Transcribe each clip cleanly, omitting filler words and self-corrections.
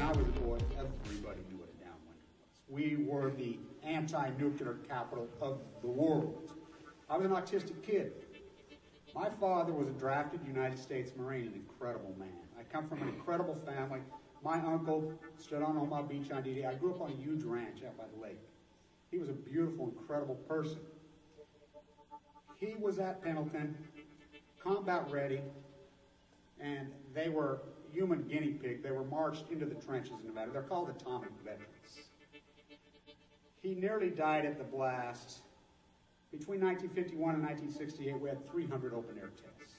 I was a boy, everybody knew what a downwinder was. We were the anti-nuclear capital of the world. I was an autistic kid. My father was a drafted United States Marine, an incredible man. I come from an incredible family. My uncle stood on Omaha Beach on D-Day. I grew up on a huge ranch out by the lake. He was a beautiful, incredible person. He was at Pendleton, combat ready, and they were human guinea pig. They were marched into the trenches in Nevada. They're called atomic veterans. He nearly died at the blast. Between 1951 and 1968, we had 300 open-air tests.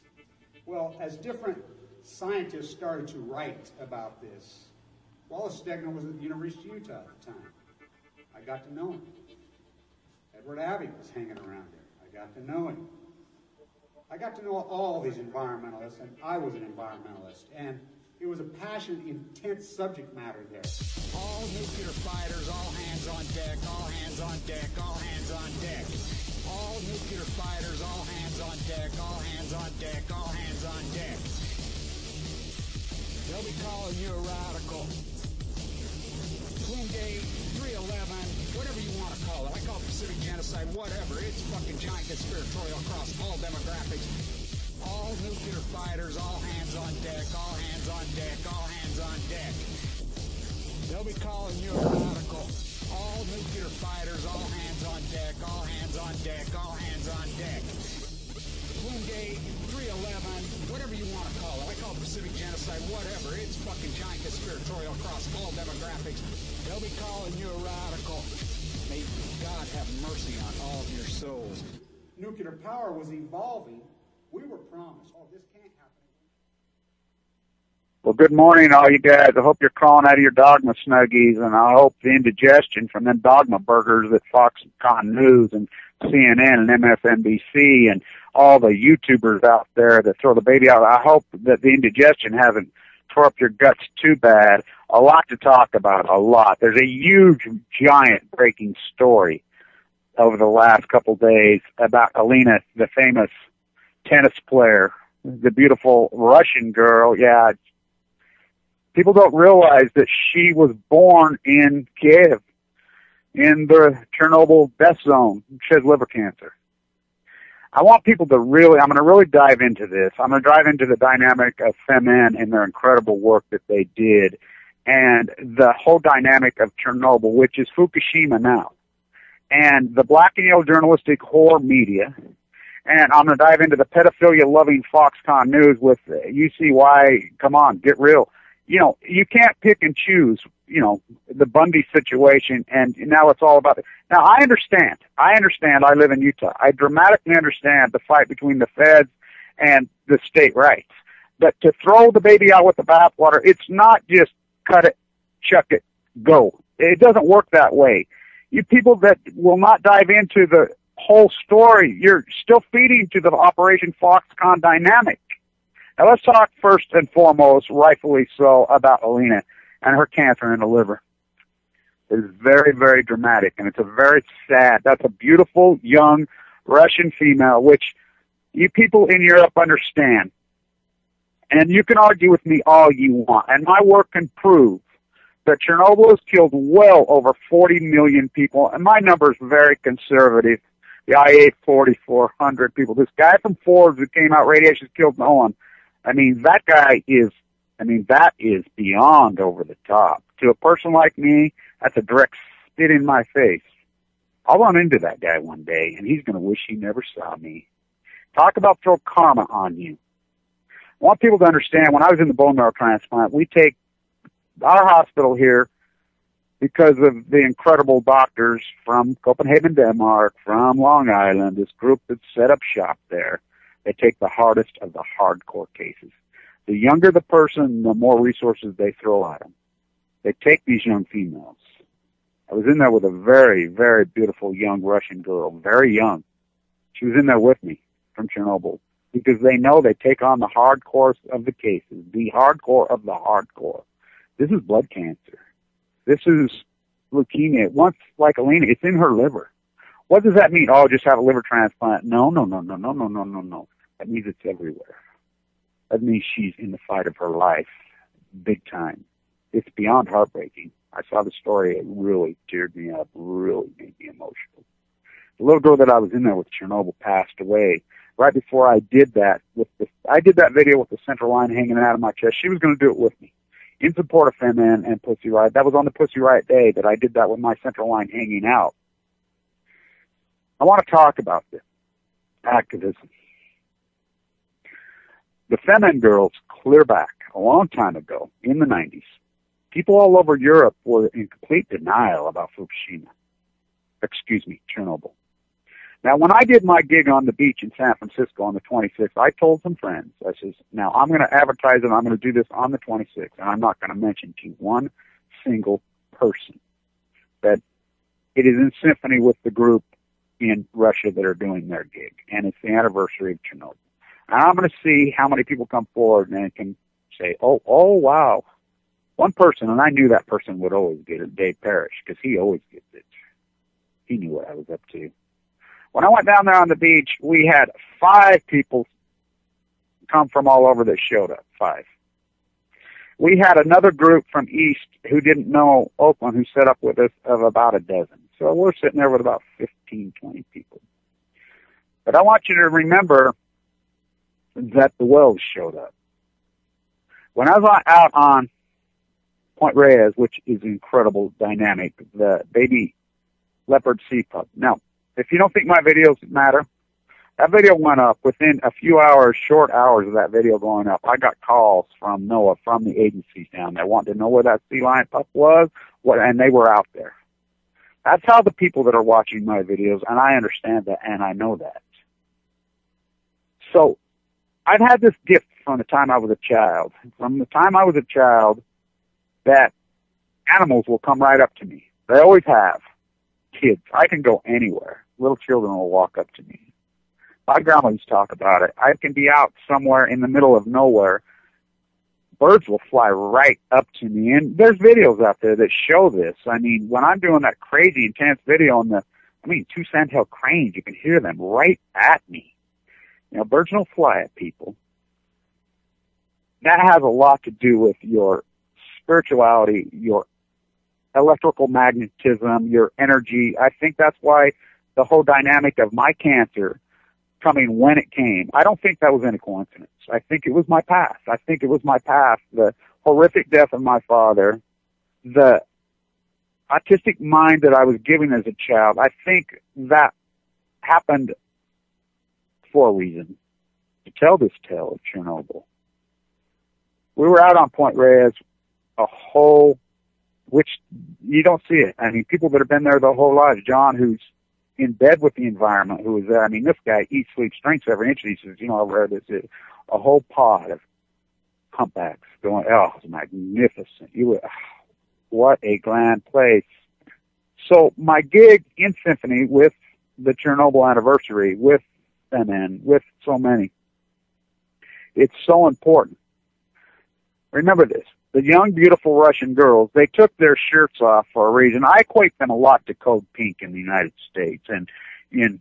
Well, as different scientists started to write about this, Wallace Stegner was at the University of Utah at the time. I got to know him. Edward Abbey was hanging around there. I got to know him. I got to know all these environmentalists, and I was an environmentalist. And it was a passionate, intense subject matter there. All nuclear fighters, all hands on deck, all hands on deck, all hands on deck. All nuclear fighters, all hands on deck, all hands on deck, all hands on deck. They'll be calling you a radical. Twingate, 311, whatever you want to call it. I call it Pacific genocide, whatever. It's fucking giant conspiratorial across all demographics. All nuclear fighters, all hands on deck, all hands on deck, all hands on deck. They'll be calling you a radical. All nuclear fighters, all hands on deck, all hands on deck, all hands on deck. Twingate, 311, whatever you want to call it. I call it Pacific genocide, whatever. It's fucking giant conspiratorial across all demographics. They'll be calling you a radical. May God have mercy on all of your souls. Nuclear power was evolving. We were promised, oh, this can't happen. Well, good morning, all you guys. I hope you're crawling out of your dogma snuggies, and I hope the indigestion from them dogma burgers that Fox News and CNN and MSNBC and all the YouTubers out there that throw the baby out, I hope that the indigestion hasn't tore up your guts too bad. A lot to talk about, a lot. There's a huge, giant breaking story over the last couple days about Alina, the famous tennis player, the beautiful Russian girl. Yeah, people don't realize that she was born in Kiev, in the Chernobyl death zone. She has liver cancer. I want people to I'm going to really dive into this. I'm going to dive into the dynamic of Femen and their incredible work that they did, and the whole dynamic of Chernobyl, which is Fukushima now, and the black and yellow journalistic whore media. And I'm going to dive into the pedophilia-loving Foxconn News with UCY. Come on, get real. You know, you can't pick and choose, you know, the Bundy situation, and now it's all about it. Now, I understand. I live in Utah. I dramatically understand the fight between the feds and the state rights. But to throw the baby out with the bathwater, it's not just cut it, chuck it, go. It doesn't work that way. You people that will not dive into the whole story, you're still feeding to the Operation Foxconn dynamic. Now let's talk first and foremost, rightfully so, about Alina and her cancer in the liver. It is very, very dramatic, and it's a very sad, that's a beautiful, young Russian female, which you people in Europe understand. And you can argue with me all you want, and my work can prove that Chernobyl has killed well over 40 million people, and my number is very conservative. The IA 4,400 people. This guy from Forbes who came out, radiation killed no one. I mean, that is beyond over the top. To a person like me, that's a direct spit in my face. I'll run into that guy one day, and he's going to wish he never saw me. Talk about throw karma on you. I want people to understand, when I was in the bone marrow transplant, we take our hospital here, because of the incredible doctors from Copenhagen, Denmark, from Long Island, this group that set up shop there. They take the hardest of the hardcore cases. The younger the person, the more resources they throw at them. They take these young females. I was in there with a very, very beautiful young Russian girl, very young. She was in there with me from Chernobyl, because they know they take on the hardcore of the cases, the hardcore of the hardcore. This is blood cancer. This is leukemia. Once, like Alina, it's in her liver. What does that mean? Oh, just have a liver transplant. No. That means it's everywhere. That means she's in the fight of her life, big time. It's beyond heartbreaking. I saw the story. It really teared me up, really made me emotional. The little girl that I was in there with, Chernobyl, passed away right before I did that. I did that video with the central line hanging out of my chest. She was going to do it with me in support of Femen and Pussy Riot. That was on the Pussy Riot day that I did that with my central line hanging out. I want to talk about this activism. The Femen girls, clear back a long time ago in the 90s, people all over Europe were in complete denial about Chernobyl. Now, when I did my gig on the beach in San Francisco on the 26th, I told some friends, I says, now I'm going to advertise and I'm going to do this on the 26th, and I'm not going to mention to one single person that it is in symphony with the group in Russia that are doing their gig, and it's the anniversary of Chernobyl. And I'm going to see how many people come forward and can say, oh, wow. One person, and I knew that person would always get it, Dave Parrish, because he always gets it. He knew what I was up to. When I went down there on the beach, we had 5 people come from all over that showed up, 5. We had another group from East who didn't know Oakland who set up with us of about a dozen. So we're sitting there with about 15, 20 people. But I want you to remember that the Wells showed up. When I was out on Point Reyes, which is incredible dynamic, the Baby Leopard Sea Pub. Now, if you don't think my videos matter, that video went up within a few hours, short hours of that video going up. I got calls from NOAA, from the agencies down there, wanting to know where that sea lion pup was, and they were out there. That's how the people that are watching my videos, and I understand that, and I know that. So, I've had this gift from the time I was a child. From the time I was a child, that animals will come right up to me. They always have. Kids. I can go anywhere. Little children will walk up to me. My grandma used to talk about it. I can be out somewhere in the middle of nowhere. Birds will fly right up to me. And there's videos out there that show this. I mean, when I'm doing that crazy, intense video on 2 sandhill cranes, you can hear them right at me. You know, birds don't fly at people. That has a lot to do with your spirituality, your electrical magnetism, your energy. I think that's why the whole dynamic of my cancer coming when it came, I don't think that was any coincidence. I think it was my path. The horrific death of my father, the autistic mind that I was given as a child, I think that happened for a reason, to tell this tale of Chernobyl. We were out on Point Reyes, which you don't see it. I mean, people that have been there their whole lives. John, who's in bed with the environment, who was there. I mean, this guy eats, sleeps, drinks every inch. He says, you know how rare this is. A whole pod of humpbacks going, oh, it's magnificent. What a grand place. So my gig in symphony with the Chernobyl anniversary, with Femen, with so many, it's so important. Remember this. The young, beautiful Russian girls, they took their shirts off for a reason. I equate them a lot to Code Pink in the United States and in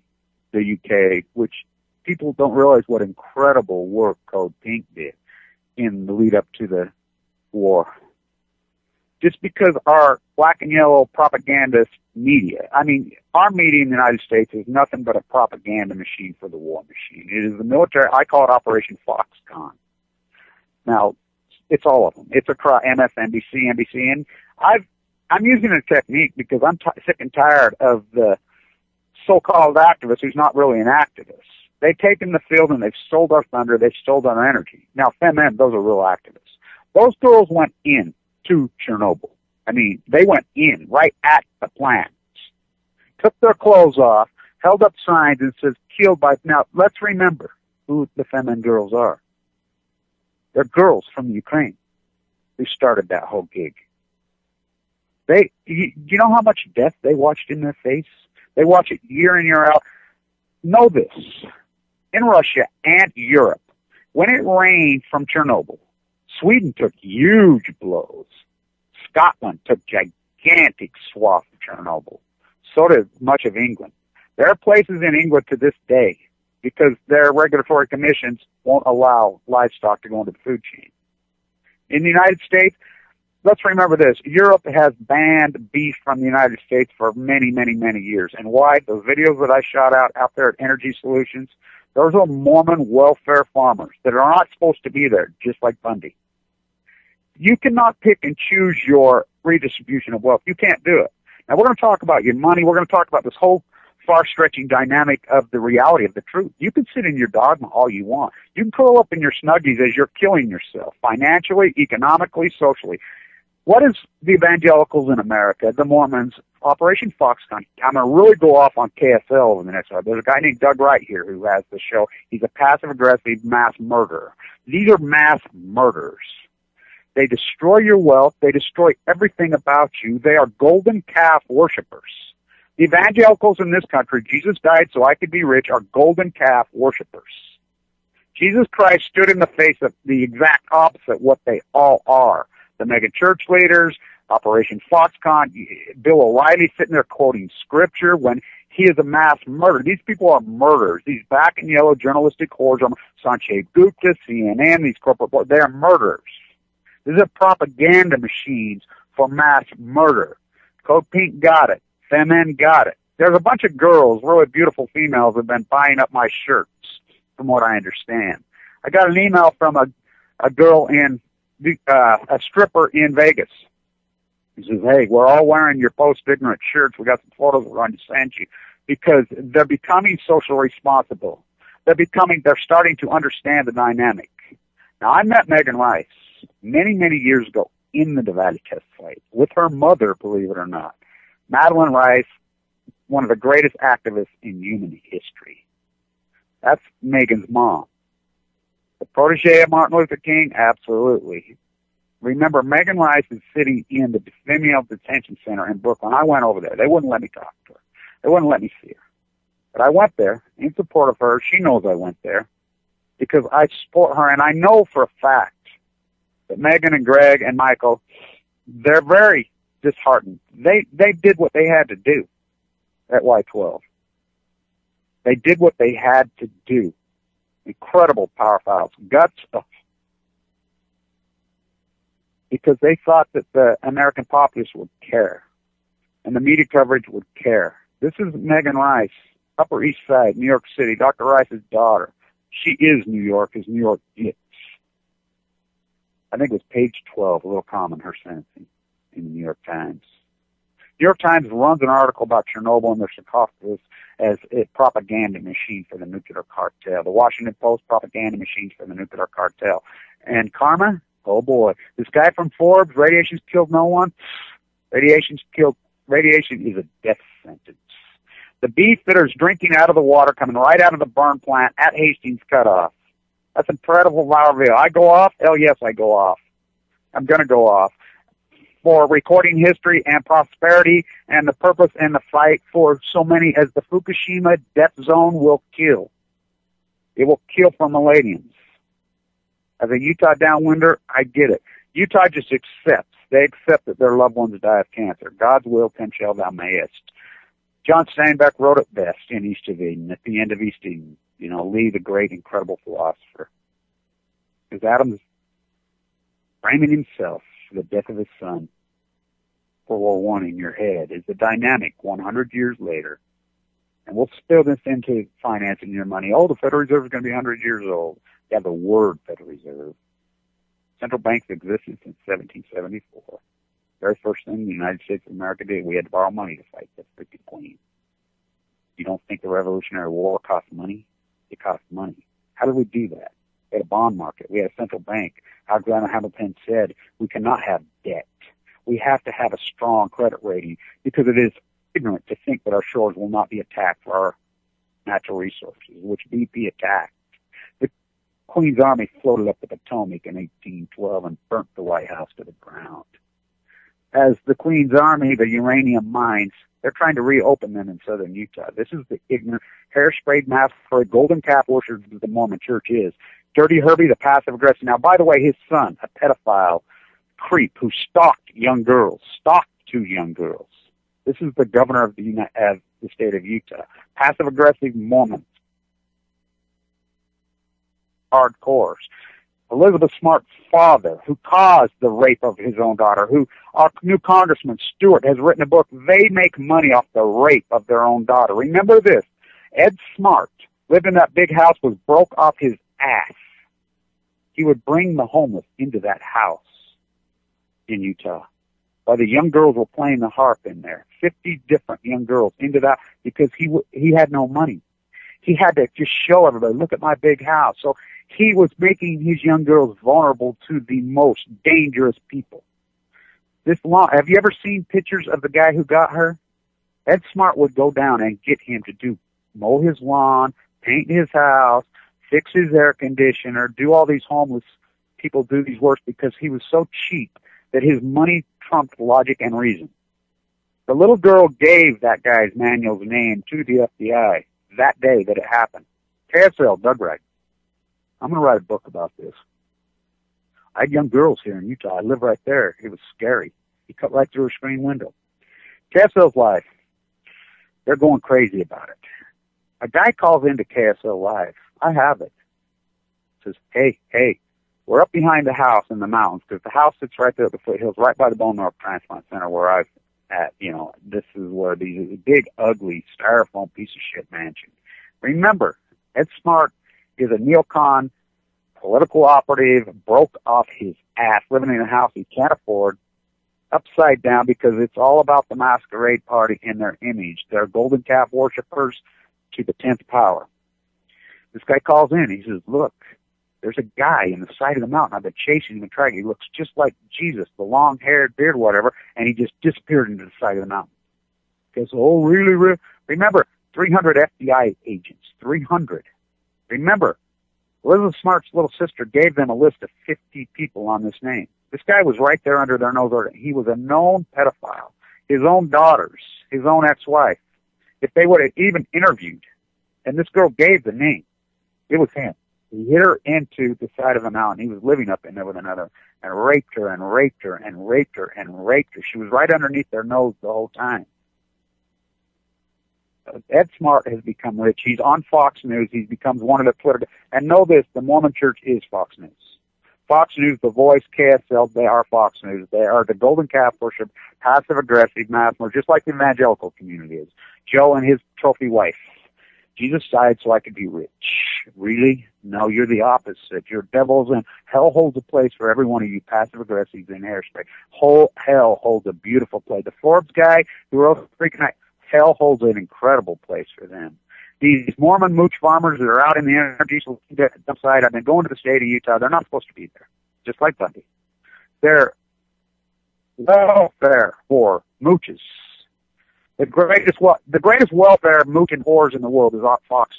the UK, which people don't realize what incredible work Code Pink did in the lead up to the war. Just because our black and yellow propagandist media, I mean, our media in the United States is nothing but a propaganda machine for the war machine. It is the military, I call it Operation Foxconn. Now, it's all of them. It's across MSNBC, NBC, and I'm using a technique because I'm sick and tired of the so-called activist who's not really an activist. They've taken the field and they've stole our thunder, they've stolen our energy. Now, Femen, those are real activists. Those girls went in to Chernobyl. I mean, they went in right at the plant, took their clothes off, held up signs and says, killed by... Now, let's remember who the Femen girls are. They're girls from Ukraine who started that whole gig. You know how much death they watched in their face? They watch it year in, year out. Know this. In Russia and Europe, when it rained from Chernobyl, Sweden took huge blows. Scotland took gigantic swaths of Chernobyl. So did much of England. There are places in England to this day because their regulatory commissions won't allow livestock to go into the food chain. In the United States, let's remember this. Europe has banned beef from the United States for many, many, many years. And why? Those videos that I shot out there at Energy Solutions, those are Mormon welfare farmers that are not supposed to be there, just like Bundy. You cannot pick and choose your redistribution of wealth. You can't do it. Now, we're going to talk about your money. We're going to talk about this whole far-stretching dynamic of the reality of the truth. You can sit in your dogma all you want. You can curl up in your snuggies as you're killing yourself, financially, economically, socially. What is the evangelicals in America, the Mormons, Operation Foxconn? I'm going to really go off on KSL over the next hour. There's a guy named Doug Wright here who has the show. He's a passive-aggressive mass murderer. These are mass murderers. They destroy your wealth. They destroy everything about you. They are golden calf worshipers. The evangelicals in this country, Jesus died so I could be rich, are golden calf worshipers. Jesus Christ stood in the face of the exact opposite what they all are. The mega church leaders, Operation Foxconn, Bill O'Reilly sitting there quoting scripture when he is a mass murderer. These people are murderers. These black and yellow journalistic whores, Sanjay Gupta, CNN, these corporate boards, they are murderers. These are propaganda machines for mass murder. Code Pink got it. Femen got it. There's a bunch of girls, really beautiful females, have been buying up my shirts, from what I understand. I got an email from a girl in a stripper in Vegas. He says, hey, we're all wearing your post-ignorant shirts. We got some photos we're going to send you because they're becoming socially responsible. They're starting to understand the dynamic. Now, I met Megan Rice many, many years ago in the Valley test site with her mother, believe it or not. Madeline Rice, one of the greatest activists in human history. That's Megan's mom. The protege of Martin Luther King? Absolutely. Remember, Megan Rice is sitting in the female detention center in Brooklyn. I went over there. They wouldn't let me talk to her. They wouldn't let me see her. But I went there in support of her. She knows I went there because I support her, and I know for a fact that Megan and Greg and Michael, they're very disheartened. They did what they had to do at Y12. They did what they had to do. Incredible power files, guts, because they thought that the American populace would care and the media coverage would care. This is Megan Rice, Upper East Side, New York City, Dr. Rice's daughter. She is New York, as New York gets. I think it was page 12, a little common, her sentencing in the New York Times. New York Times runs an article about Chernobyl and their sarcophagus as a propaganda machine for the nuclear cartel. The Washington Post, propaganda machines for the nuclear cartel. And karma? Oh boy. This guy from Forbes, radiation's killed no one. Radiation is a death sentence. The beef that is drinking out of the water coming right out of the burn plant at Hastings cut off. That's incredible value. I go off? Hell yes, I go off. I'm going to go off. For recording history and prosperity and the purpose and the fight for so many as the Fukushima death zone will kill. It will kill for millenniums. As a Utah downwinder, I get it. Utah just accepts. They accept that their loved ones die of cancer. God's will, ten shall thou mayest. John Steinbeck wrote it best in East of Eden, at the end of East Eden. You know, Lee, the great, incredible philosopher. Because Adam's framing himself for the death of his son. World War I in your head is the dynamic 100 years later. And we'll spill this into financing your money. Oh, the Federal Reserve is going to be 100 years old. Yeah, the word Federal Reserve. Central banks existed since 1774. Very first thing the United States of America did, we had to borrow money to fight the freaking Queen. You don't think the Revolutionary War cost money? It cost money. How did we do that? We had a bond market. We had a central bank. Alexander Hamilton said we cannot have debt. We have to have a strong credit rating because it is ignorant to think that our shores will not be attacked for our natural resources, which BP attacked. The Queen's Army floated up the Potomac in 1812 and burnt the White House to the ground. As the Queen's Army, the uranium mines, they're trying to reopen them in southern Utah. This is the ignorant, hair-sprayed massacre, golden calf worship that the Mormon Church is. Dirty Herbie, the passive-aggressive. Now, by the way, his son, a pedophile creep who stalked two young girls. This is the governor of the state of Utah. Passive-aggressive Mormons. Hardcores. Elizabeth Smart's father, who caused the rape of his own daughter, who our new Congressman Stewart has written a book. They make money off the rape of their own daughter. Remember this. Ed Smart lived in that big house, was broke off his ass. He would bring the homeless into that house in Utah. While the young girls were playing the harp in there, 50 different young girls into that, because he had no money. He had to just show everybody, look at my big house. So he was making his young girls vulnerable to the most dangerous people. Have you ever seen pictures of the guy who got her? Ed Smart would go down and get him to mow his lawn, paint his house, fix his air conditioner, do all these homeless people do these works because he was so cheap that his money trumped logic and reason. The little girl gave that guy's Manuel's name to the FBI that day that it happened. KSL, Doug Wright. I'm going to write a book about this. I had young girls here in Utah. I live right there. It was scary. He cut right through a screen window. KSL's Live. They're going crazy about it. A guy calls into KSL Live. I have it. Says, hey, we're up behind the house in the mountains, because the house sits right there at the foothills, right by the Bone Marrow Transplant Center where I'm at. This is where these big, ugly, styrofoam piece of shit mansion. Remember, Ed Smart is a neocon, political operative, broke off his ass, living in a house he can't afford, upside down, because it's all about the masquerade party and their image. They're golden calf worshipers to the 10th power. This guy calls in. He says, look, there's a guy in the side of the mountain. I've been chasing him and tracking. He looks just like Jesus, the long-haired beard, whatever, and he just disappeared into the side of the mountain. He goes, oh, really? Remember, 300 FBI agents, 300. Remember, Elizabeth Smart's little sister gave them a list of 50 people on this name. This guy was right there under their nose. He was a known pedophile. His own daughters, his own ex-wife, if they would have even interviewed, and this girl gave the name, it was him. He hit her into the side of the mountain. He was living up in there with another, and raped her and raped her and raped her and raped her. She was right underneath their nose the whole time. Ed Smart has become rich. He's on Fox News. He becomes one of the Twitter. And know this, the Mormon Church is Fox News. Fox News, The Voice, KSL, they are Fox News. They are the golden calf worship, passive-aggressive mass murder, just like the evangelical community is. Joe and his trophy wife. Jesus died so I could be rich. Really? No, you're the opposite. You're devils, and hell holds a place for every one of you passive-aggressives in hairspray. Hell holds a beautiful place. The Forbes guy who wrote Freaking Night, hell holds an incredible place for them. These Mormon mooch farmers that are out in the energy side, I've been going to the state of Utah. They're not supposed to be there, just like Bundy. They're welfare for mooches. The greatest welfare mooching whores in the world is Fox.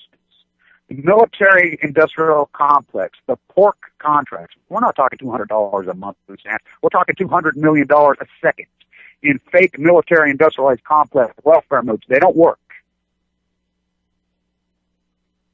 The military-industrial complex, the pork contracts. We're not talking $200 a month. We're talking $200 million a second in fake military-industrialized complex welfare mooch. They don't work.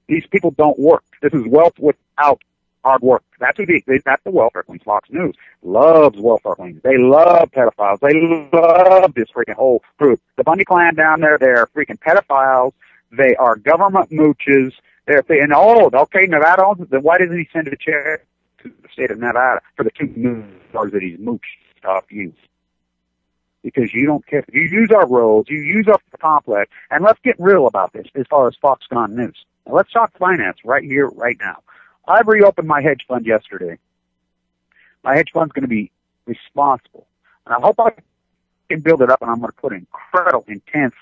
These people don't work. This is wealth without hard work. That's that's the welfare queens. Fox News loves welfare queens. They love pedophiles. They love this freaking whole group. The Bundy clan down there, they're freaking pedophiles. They are government mooches. Okay, Nevada owns it. Then why doesn't he send a check to the state of Nevada for the $2 million that he's mooched off you? Because you don't care. You use our roads. You use our complex. And let's get real about this as far as Foxconn News. Now, let's talk finance right here, right now. I've reopened my hedge fund yesterday. My hedge fund's going to be responsible. And I hope I can build it up, and I'm going to put incredible, intense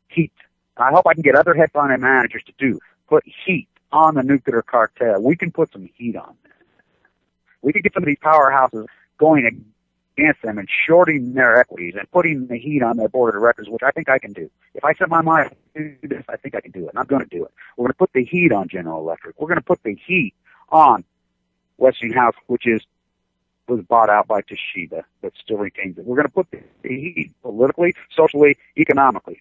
heat. And I hope I can get other hedge fund managers to put heat on the nuclear cartel. We can put some heat on this. We can get some of these powerhouses going against them and shorting their equities and putting the heat on their board of directors, which I think I can do. If I set my mind to do this, I think I can do it, and I'm going to do it. We're going to put the heat on General Electric. We're going to put the heat on Westinghouse, which was bought out by Toshiba, but still retains it. We're going to put the heat politically, socially, economically.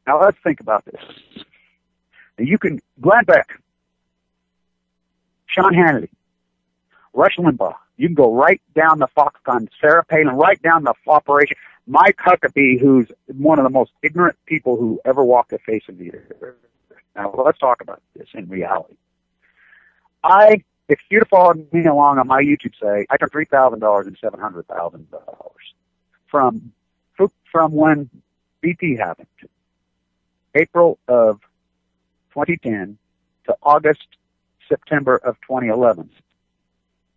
Now let's think about this. Glenn Beck, Sean Hannity, Rush Limbaugh, you can go right down the Foxconn, Sarah Palin, right down the operation. Mike Huckabee, who's one of the most ignorant people who ever walked the face of the earth. Now, let's talk about this in reality. I If you'd have followed me along on my YouTube say, I turned $3,000 into $700,000 from when BP happened, April of 2010 to August, September of 2011.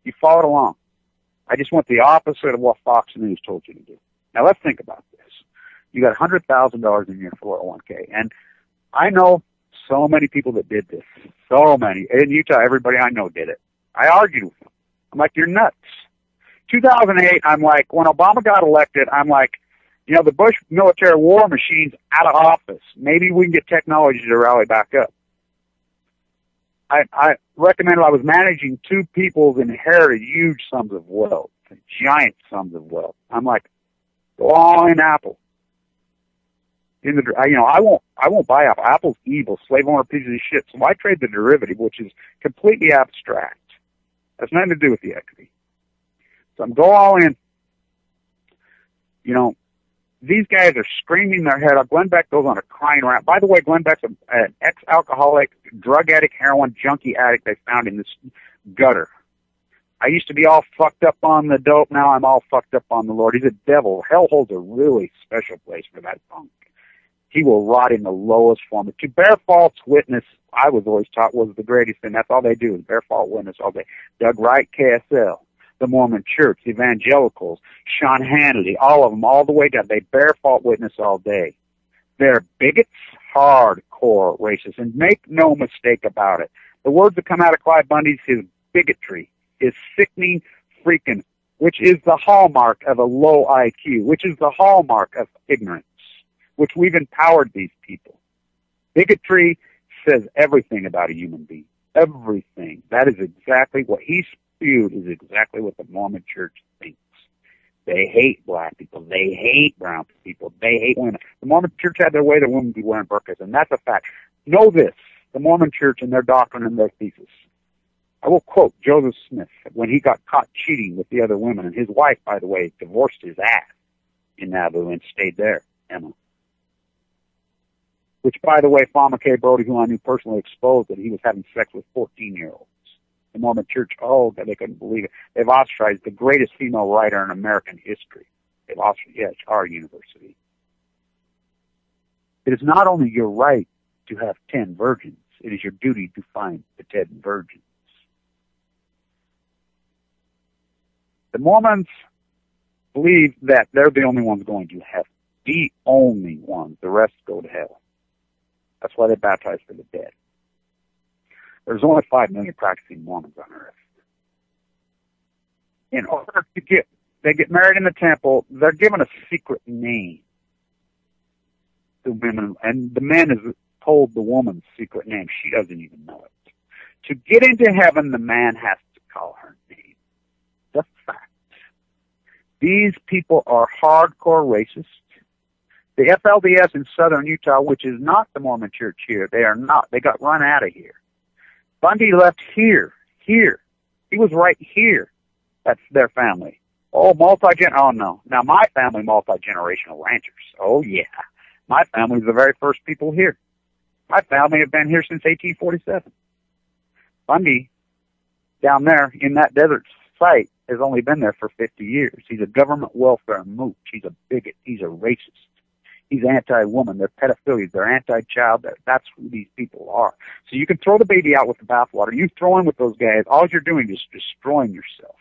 You followed along. I just went the opposite of what Fox News told you to do. Now let's think about this. You got $100,000 in your 401k, and I know so many people that did this. So many. In Utah, everybody I know did it. I argued with them. I'm like, you're nuts. 2008, I'm like, when Obama got elected, I'm like, you know, the Bush military war machine's out of office. Maybe we can get technology to rally back up. I recommended I was managing two people's inherited huge sums of wealth, giant sums of wealth. I'm like, go all in Apple. I won't buy Apple. Apple's evil, slave owner piece of shit. So I trade the derivative, which is completely abstract. Has nothing to do with the equity. So I'm go all in. You know, these guys are screaming their head off. Glenn Beck goes on a crying rant. By the way, Glenn Beck's an ex-alcoholic, drug addict, heroin junkie addict they found in this gutter. I used to be all fucked up on the dope. Now I'm all fucked up on the Lord. He's a devil. Hell holds a really special place for that punk. He will rot in the lowest form. To bear false witness, I was always taught, was the greatest thing. That's all they do is bear false witness all day. Doug Wright, KSL, the Mormon Church, the Evangelicals, Sean Hannity, all of them, all the way down. They bear false witness all day. They're bigots, hardcore racists, and make no mistake about it. The words that come out of Clyde Bundy's, his bigotry, his sickening freaking, which is the hallmark of a low IQ, which is the hallmark of ignorance, which we've empowered these people. Bigotry says everything about a human being. Everything. That is exactly what he spewed, is exactly what the Mormon Church thinks. They hate black people. They hate brown people. They hate women. The Mormon Church had their way, the women be wearing burqas, and that's a fact. Know this, the Mormon Church and their doctrine and their thesis. I will quote Joseph Smith when he got caught cheating with the other women, and his wife, by the way, divorced his ass in Nauvoo and stayed there, Emma. Which, by the way, Fawn McKay Brody, who I knew personally, exposed that he was having sex with 14-year-olds. The Mormon Church, oh, they couldn't believe it. They've ostracized the greatest female writer in American history. They've ostracized, yes, our university. It is not only your right to have 10 virgins, it is your duty to find the 10 virgins. The Mormons believe that they're the only ones going to heaven. The only ones. The rest go to hell. That's why they baptize for the dead. There's only 5 million practicing Mormons on earth. In order to they get married in the temple, they're given a secret name. The women, and the man is told the woman's secret name. She doesn't even know it. To get into heaven, the man has to call her name. That's fact. These people are hardcore racists. The FLDS in southern Utah, which is not the Mormon Church here, they are not. They got run out of here. Bundy left here. He was right here. That's their family. Oh, oh no. Now my family, multi-generational ranchers. Oh yeah. My family's the very first people here. My family have been here since 1847. Bundy, down there in that desert site, has only been there for 50 years. He's a government welfare mooch. He's a bigot. He's a racist. He's anti-woman. They're pedophilias. They're anti-child. That's who these people are. So you can throw the baby out with the bathwater. You throw in with those guys. All you're doing is destroying yourself.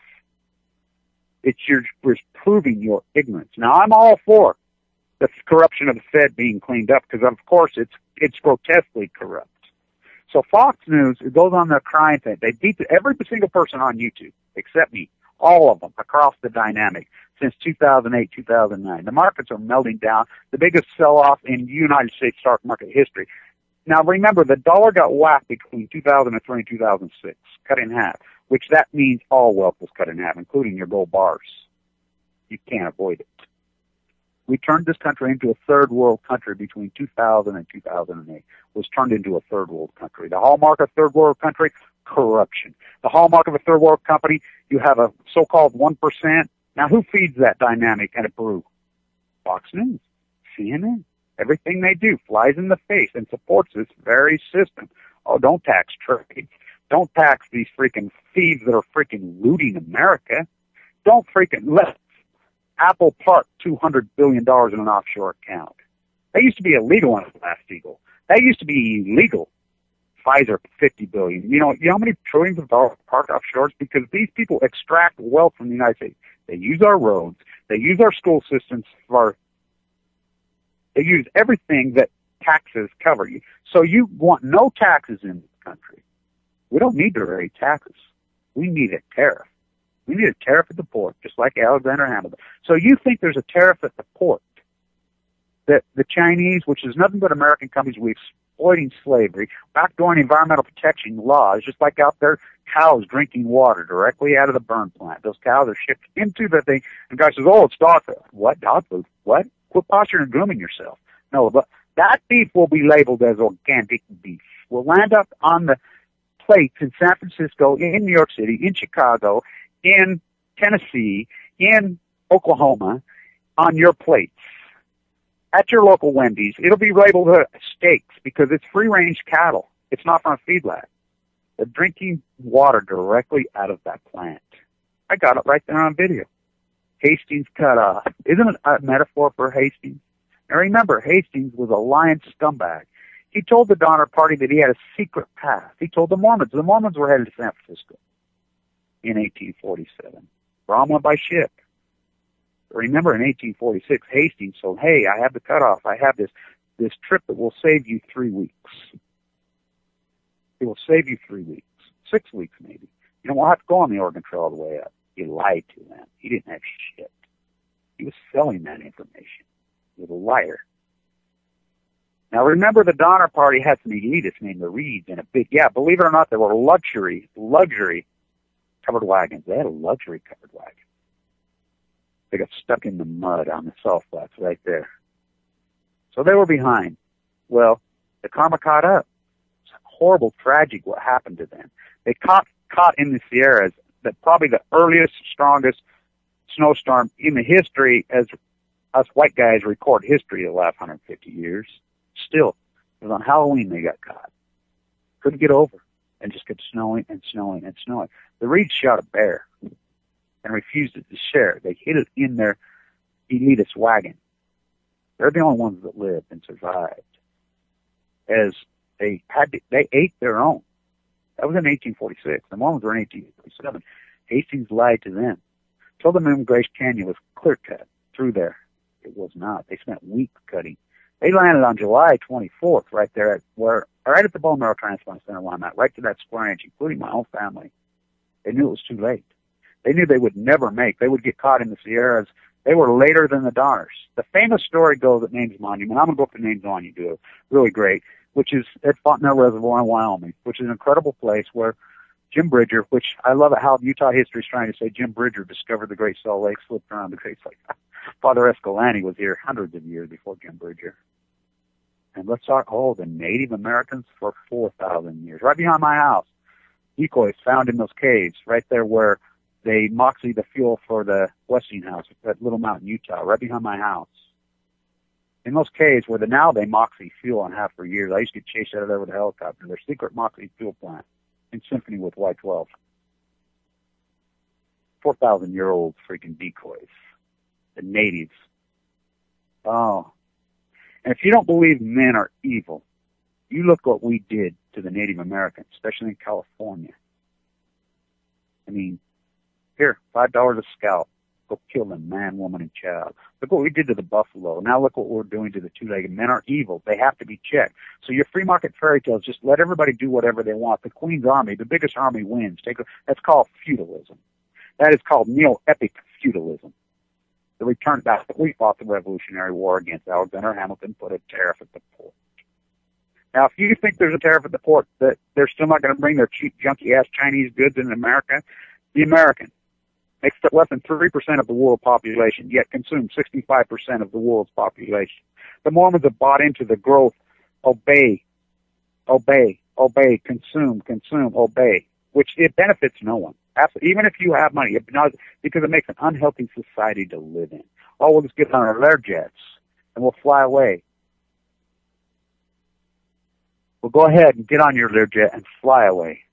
You're proving your ignorance. Now, I'm all for the corruption of the Fed being cleaned up because, of course, it's grotesquely corrupt. So Fox News, it goes on their crying thing. They beat every single person on YouTube except me. All of them across the dynamic since 2008, 2009. The markets are melting down. The biggest sell-off in United States stock market history. Now remember, the dollar got whacked between 2003 and 2006, cut in half, which that means all wealth was cut in half, including your gold bars. You can't avoid it. We turned this country into a third world country between 2000 and 2008. Was turned into a third world country. The hallmark of third world country, corruption. The hallmark of a third world company, you have a so-called 1%. Now, who feeds that dynamic at Peru? Fox News, CNN. Everything they do flies in the face and supports this very system. Oh, don't tax trade. Don't tax these freaking thieves that are freaking looting America. Don't freaking let Apple park $200 billion in an offshore account. That used to be illegal on Glass-Steagall. That used to be illegal. Pfizer, $50 billion. You know how many trillions of dollars parked offshore? Because these people extract wealth from the United States. They use our roads. They use our school systems they use everything that taxes cover you. So you want no taxes in the country. We don't need to raise taxes. We need a tariff. We need a tariff at the port, just like Alexander Hamilton. So you think there's a tariff at the port that the Chinese, which is nothing but American companies, we exploiting slavery, backdooring environmental protection laws, just like out there, cows drinking water directly out of the burn plant. Those cows are shipped into the thing, and the guy says, oh, it's dog food. What? Dog food? What? Quit posturing and grooming yourself. No, but that beef will be labeled as organic beef. Will land up on the plates in San Francisco, in New York City, in Chicago, in Tennessee, in Oklahoma, on your plates. At your local Wendy's, it'll be labeled steaks because it's free-range cattle. It's not from a feedlot. They're drinking water directly out of that plant. I got it right there on video. Hastings cut off. Isn't it a metaphor for Hastings? Now remember, Hastings was a lying scumbag. He told the Donner Party that he had a secret path. He told the Mormons. The Mormons were headed to San Francisco in 1847. Brom went by ship. Remember, in 1846, Hastings told, hey, I have the cutoff. I have this trip that will save you 3 weeks. It will save you 3 weeks. 6 weeks, maybe. You don't have to go on the Oregon Trail all the way up. He lied to them. He didn't have shit. He was selling that information. He was a liar. Now, remember, the Donner Party had some elitists named the Reeds and a big, believe it or not, there were luxury covered wagons. They had a luxury covered wagon. They got stuck in the mud on the salt flats right there. So they were behind. Well, the karma caught up. It's horrible, tragic what happened to them. They caught in the Sierras that probably the earliest, strongest snowstorm in the history as us white guys record history of the last 150 years. Still, it was on Halloween they got caught. Couldn't get over and just kept snowing and snowing and snowing. The Reeds shot a bear and refused to share. They hid it in their elitist wagon. They're the only ones that lived and survived. As they ate their own. That was in 1846. The Mormons were in 1847. Hastings lied to them. Told them Immigration Canyon was clear cut through there. It was not. They spent weeks cutting. They landed on July 24th right there right at the bone marrow transplant center where I'm at, right to that square inch, including my own family. They knew it was too late. They knew they would never they would get caught in the Sierras. They were later than the Donners. The famous story goes at Names Monument. I'm going to go up to Names Monument, do it really great, which is at Fontenelle Reservoir in Wyoming, which is an incredible place where Jim Bridger, which I love it how Utah history is trying to say Jim Bridger discovered the Great Salt Lake, slipped around the Great Salt Lake. Father Escalante was here hundreds of years before Jim Bridger. And let's talk, the Native Americans for 4,000 years. Right behind my house, decoys found in those caves, right there where they moxie the fuel for the Westinghouse at Little Mountain, Utah, right behind my house. In those caves where now they moxie fuel on half for years. I used to get chased out of there with a helicopter. Their secret moxie fuel plant in symphony with Y12. 4,000-year-old freaking decoys. The natives. Oh. And if you don't believe men are evil, you look what we did to the Native Americans, especially in California. I mean, here, $5 a scalp. Go kill them, man, woman, and child. Look what we did to the buffalo. Now look what we're doing to the two-legged. Men are evil. They have to be checked. So your free market fairy tales, just let everybody do whatever they want. The Queen's Army, the biggest army wins. That's called feudalism. That is called neo-epic feudalism. The return back that we fought the Revolutionary War against. Alexander Hamilton put a tariff at the port. Now, if you think there's a tariff at the port that they're still not going to bring their cheap, junky-ass Chinese goods in America, the American makes less than 3% of the world population, yet consumes 65% of the world's population. The Mormons have bought into the growth, obey, consume, obey, which it benefits no one. Absolutely. Even if you have money, because it makes an unhealthy society to live in. Oh, we'll just get on our Learjets and we'll fly away. Well, go ahead and get on your Learjet and fly away.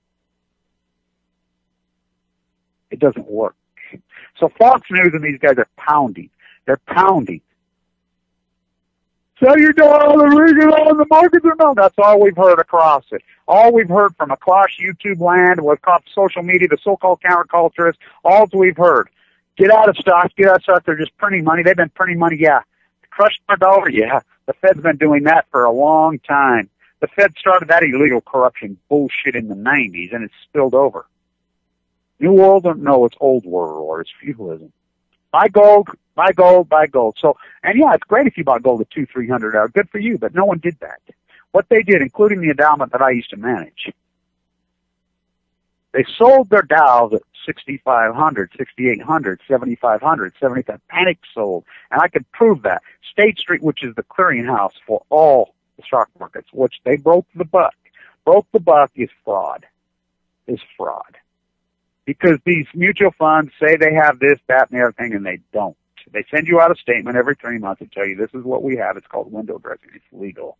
It doesn't work. So Fox News and these guys are pounding. They're pounding. Sell your dollar, the markets are no. That's all we've heard across it. All we've heard from across YouTube land, what's called social media, the so-called counterculturists, all we've heard. Get out of stocks, get out of stocks. They're just printing money. They've been printing money, yeah. Crushed our dollar, yeah. The Fed's been doing that for a long time. The Fed started that illegal corruption bullshit in the 90s, and it's spilled over. New World, no, it's Old World, or it's feudalism. Buy gold, buy gold, buy gold. So, and yeah, it's great if you bought gold at $200-300. Good for you, but no one did that. What they did, including the endowment that I used to manage, they sold their Dows at 6,500, 6,800, 7,500, 75. Panic sold, and I could prove that. State Street, which is the clearinghouse for all the stock markets, which they broke the buck. Broke the buck is fraud. Is fraud. Because these mutual funds say they have this, that, and the other thing, and they don't. They send you out a statement every 3 months and tell you this is what we have. It's called window dressing. It's legal.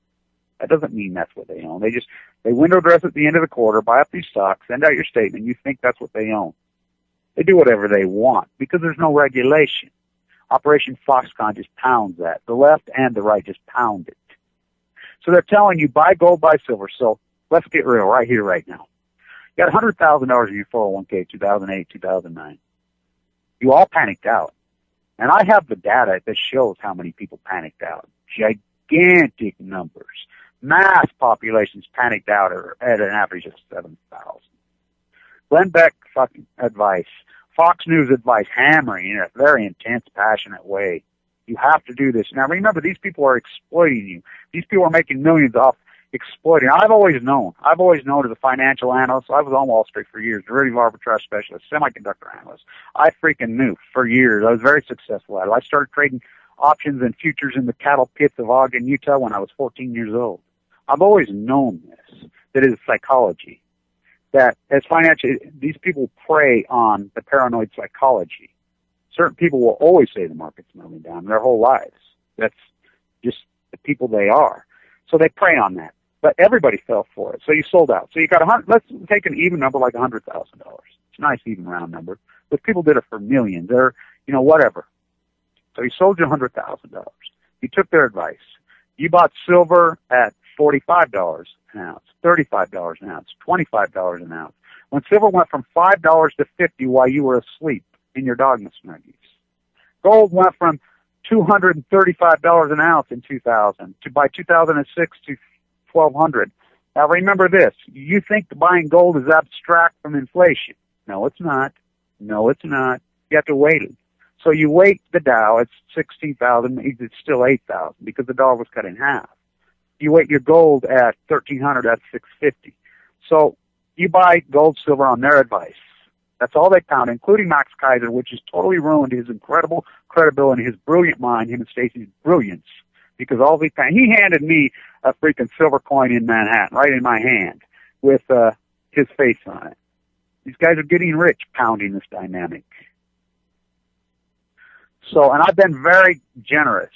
That doesn't mean that's what they own. They window dress at the end of the quarter, buy up these stocks, send out your statement. You think that's what they own. They do whatever they want because there's no regulation. Operation Foxconn just pounds that. The left and the right just pound it. So they're telling you buy gold, buy silver. So let's get real right here, right now. You got $100,000 in your 401k, 2008, 2009. You all panicked out. And I have the data that shows how many people panicked out. Gigantic numbers. Mass populations panicked out at an average of 7,000. Glenn Beck fucking advice. Fox News advice, hammering in a very intense, passionate way. You have to do this. Now remember, these people are exploiting you. These people are making millions off exploiting. I've always known as a financial analyst. I was on Wall Street for years, derivative arbitrage specialist, semiconductor analyst. I freaking knew for years. I was very successful at it. I started trading options and futures in the cattle pits of Ogden, Utah when I was 14 years old. I've always known this, that it is psychology. That as financial, these people prey on the paranoid psychology. Certain people will always say the market's moving down their whole lives. That's just the people they are. So they prey on that. But everybody fell for it. So you sold out. So you got let's take an even number like $100,000. It's a nice even round number. But people did it for millions or, whatever. So you sold you $100,000. You took their advice. You bought silver at $45 an ounce, $35 an ounce, $25 an ounce. When silver went from $5 to $50 while you were asleep in your dogma snuggies. Gold went from $235 an ounce in 2000 to by 2006 to $1,200. Now remember this. You think buying gold is abstract from inflation. No, it's not. No, it's not. You have to wait it. So you weight the Dow, it's 16,000, it's still 8,000 because the dollar was cut in half. You weight your gold at 1,300, that's 650. So you buy gold, silver on their advice. That's all they pound, including Max Kaiser, which has totally ruined his incredible credibility, his brilliant mind, him and Stacy's brilliance, because all he handed me a freaking silver coin in Manhattan, right in my hand, with his face on it. These guys are getting rich pounding this dynamic. So, and I've been very generous.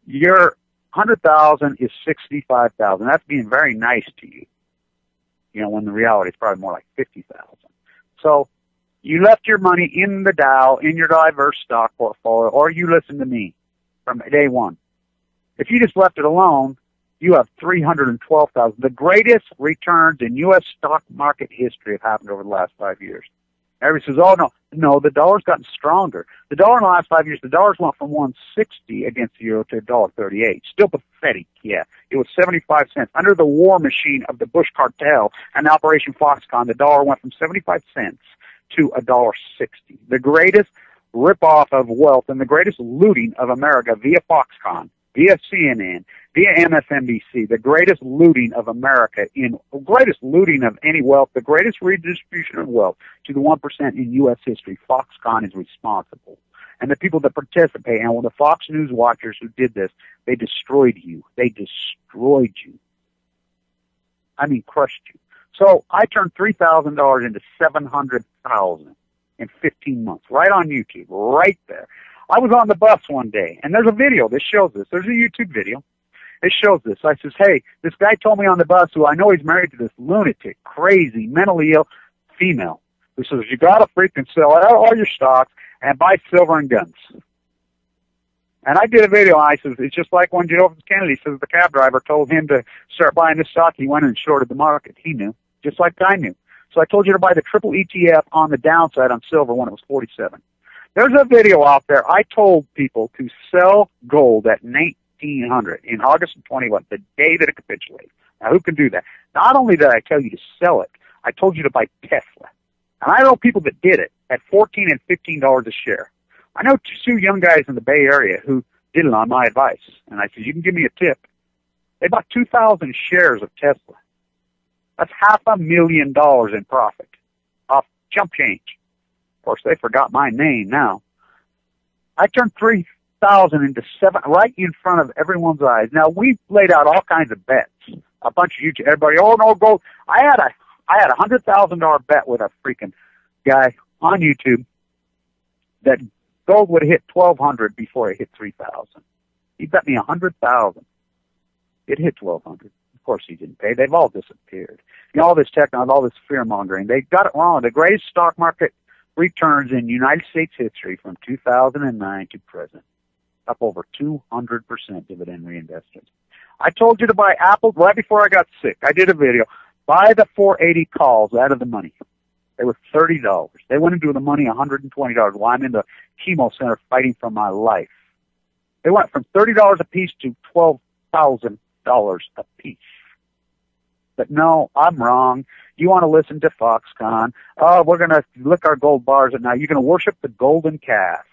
Your 100,000 is 65,000. That's being very nice to you. When the reality is probably more like 50,000. So, you left your money in the Dow, in your diverse stock portfolio, or you listen to me from day one. If you just left it alone, you have 312,000. The greatest returns in U.S. stock market history have happened over the last 5 years. Everybody says, oh, no, the dollar's gotten stronger. The dollar in the last 5 years, the dollar's went from 160 against the euro to $1.38. Still pathetic, yeah. It was 75 cents. Under the war machine of the Bush cartel and Operation Foxconn, the dollar went from 75 cents to $1.60. The greatest rip-off of wealth and the greatest looting of America via Foxconn, via CNN, via MSNBC, the greatest looting of America, greatest looting of any wealth, the greatest redistribution of wealth to the 1% in U.S. history. Foxconn is responsible. And the people that participate, and the Fox News watchers who did this, they destroyed you. They destroyed you. I mean, crushed you. So I turned $3,000 into $700,000 in 15 months, right on YouTube, right there. I was on the bus one day, and there's a video that shows this. There's a YouTube video. It shows this. I says, hey, this guy told me on the bus, who I know he's married to this lunatic, crazy, mentally ill female. who says, you got to freaking sell all your stocks and buy silver and guns. And I did a video, and I says, it's just like when Joe Kennedy says the cab driver told him to start buying this stock. He went and shorted the market. He knew, just like I knew. So I told you to buy the triple ETF on the downside on silver when it was 47. There's a video out there. I told people to sell gold at 1900 in August of 21, the day that it capitulated. Now, who can do that? Not only did I tell you to sell it, I told you to buy Tesla. And I know people that did it at $14 and $15 a share. I know two young guys in the Bay Area who did it on my advice. And I said, you can give me a tip. They bought 2,000 shares of Tesla. That's $500,000 in profit off chump change. Of course, they forgot my name now. I turned 3,000 into 7 right in front of everyone's eyes. Now, we laid out all kinds of bets. A bunch of YouTube, everybody, oh no, gold. I had a $100,000 bet with a freaking guy on YouTube that gold would hit 1,200 before it hit 3,000. He bet me 100,000. It hit 1,200. Of course, he didn't pay. They've all disappeared. You know, all this technology, all this fear mongering. They got it wrong. The greatest stock market returns in United States history from 2009 to present, up over 200% dividend reinvestment. I told you to buy Apple right before I got sick. I did a video. Buy the 480 calls out of the money. They were $30. They went into the money $120 while I'm in the chemo center fighting for my life. They went from $30 a piece to $12,000 a piece. But no, I'm wrong. You want to listen to Foxconn. Oh, we're going to lick our gold bars at night. You're going to worship the golden calf.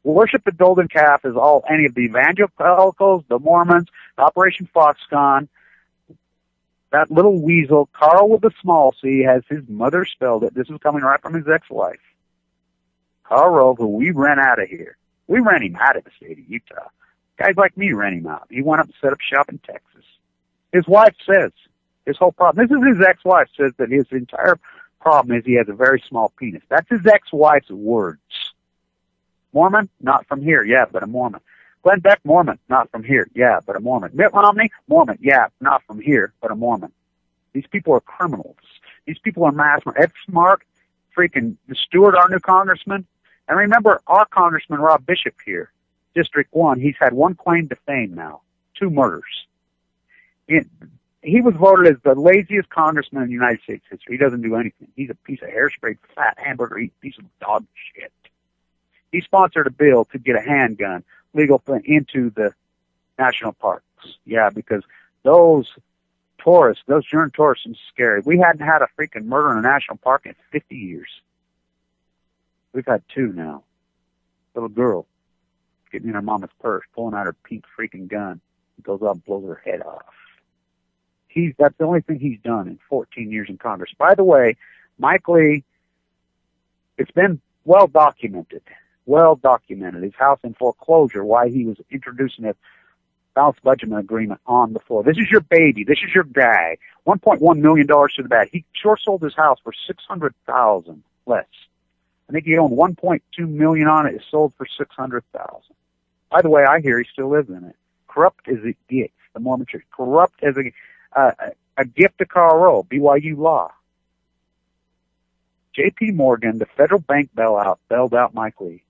Worship the golden calf is all any of the evangelicals, the Mormons, Operation Foxconn. That little weasel, Carl with a small c, has his mother spelled it. This is coming right from his ex-wife. Carl Rove, who we ran out of here. We ran him out of the state of Utah. Guys like me ran him out. He went up and set up shop in Texas. His wife says, his whole problem, this is his ex-wife, says that his entire problem is he has a very small penis. That's his ex-wife's words. Mormon? Not from here. Yeah, but a Mormon. Glenn Beck? Mormon. Not from here. Yeah, but a Mormon. Mitt Romney? Mormon. Yeah, not from here, but a Mormon. These people are criminals. These people are mass murderers. Ed Smart, freaking Stewart, our new congressman. And remember, our congressman, Rob Bishop here, District 1, he's had one claim to fame now. 2 murders. He was voted as the laziest congressman in the United States history. He doesn't do anything. He's a piece of hair-sprayed, fat, hamburger-eating piece of dog shit. He sponsored a bill to get a handgun legal into the national parks. Yeah, because those tourists, those urine tourists are scary. We hadn't had a freaking murder in a national park in 50 years. We've had 2 now. Little girl getting in her mama's purse, pulling out her pink freaking gun. He goes up and blows her head off. That's the only thing he's done in 14 years in Congress. By the way, Mike Lee, it's been well documented. His house in foreclosure, why he was introducing a balanced budget agreement on the floor. This is your baby. This is your guy. $1.1 million to the bad. He short sold his house for $600,000 less. I think he owned $1.2 million on it. It sold for $600,000. By the way, I hear he still lives in it. Corrupt as it gets, the Mormon Church. Corrupt as a gift to Karl Rove, BYU Law. J.P. Morgan, the federal bank bailed out Mike Lee.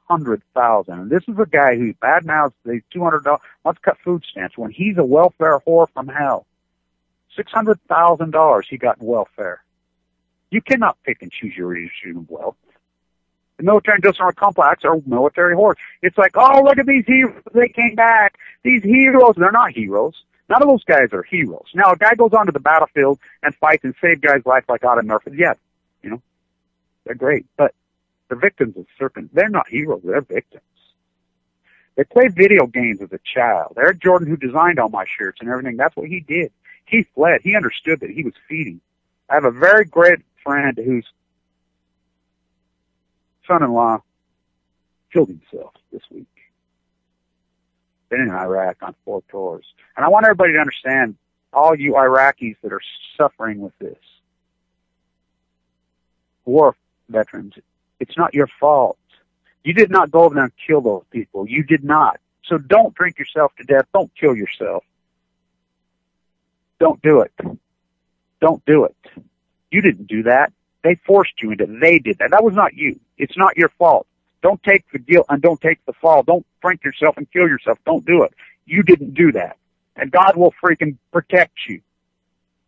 $600,000. And this is a guy who badmouths the $200, wants to cut food stamps when he's a welfare whore from hell. $600,000 he got in welfare. You cannot pick and choose your redistribution of wealth. The military industrial complex are military whores. It's like, oh, look at these heroes. They came back. These heroes. They're not heroes. None of those guys are heroes. Now, a guy goes onto the battlefield and fights and saves guys' life like Otto Murphy. Yeah, they're great. But the victims of serpents, they're not heroes. They're victims. They played video games as a child. Eric Jordan, who designed all my shirts and everything, that's what he did. He fled. He understood that he was feeding. I have a very great friend whose son-in-law killed himself this week. Been in Iraq on 4 tours. And I want everybody to understand, all you Iraqis that are suffering with this, war veterans, it's not your fault. You did not go over there and kill those people. You did not. So don't drink yourself to death. Don't kill yourself. Don't do it. Don't do it. You didn't do that. They forced you into it. They did that. That was not you. It's not your fault. Don't take the guilt and don't take the fall. Don't prank yourself and kill yourself. Don't do it. You didn't do that. And God will freaking protect you.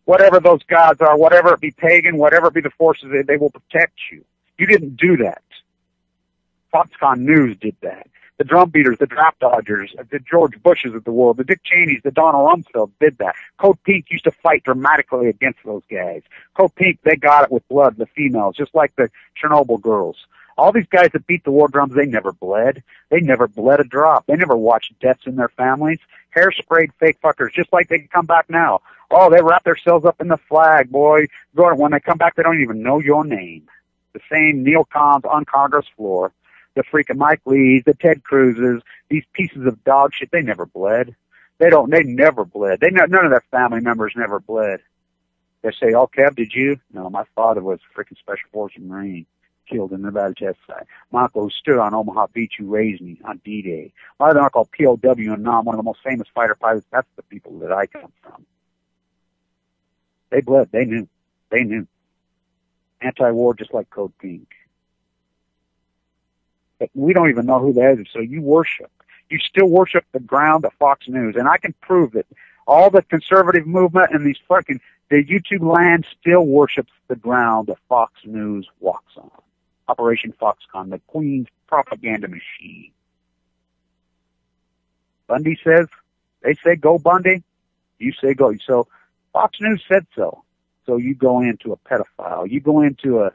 Whatever those gods are, whatever it be pagan, whatever it be the forces, they will protect you. You didn't do that. Foxconn News did that. The drum beaters, the draft dodgers, the George Bushes of the world, the Dick Cheneys, the Donald Rumsfeld did that. Code Pink used to fight dramatically against those guys. Code Pink, they got it with blood, the females, just like the Chernobyl girls. All these guys that beat the war drums, they never bled. They never bled a drop. They never watched deaths in their families. Hair-sprayed fake fuckers, just like they can come back now. Oh, they wrap themselves up in the flag, boy. When they come back, they don't even know your name. The same Neil Kahns on Congress floor, the freaking Mike Lees, the Ted Cruzes, these pieces of dog shit, they never bled. They never bled. None of their family members never bled. They say, oh, Kev, did you? No, my father was a freaking Special Forces Marine, killed in the Nevada test site. My uncle who stood on Omaha Beach who raised me on D-Day. My other uncle, POW in Nam, one of the most famous fighter pilots, that's the people that I come from. They bled. They knew. They knew. Anti-war just like Code Pink. But we don't even know who that is, so you worship. You still worship the ground of Fox News. And I can prove that all the conservative movement and the YouTube land still worships the ground that Fox News walks on. Operation Foxconn, the Queen's propaganda machine. Bundy says, they say go Bundy, you say go. So Fox News said so. So you go into a pedophile. You go into a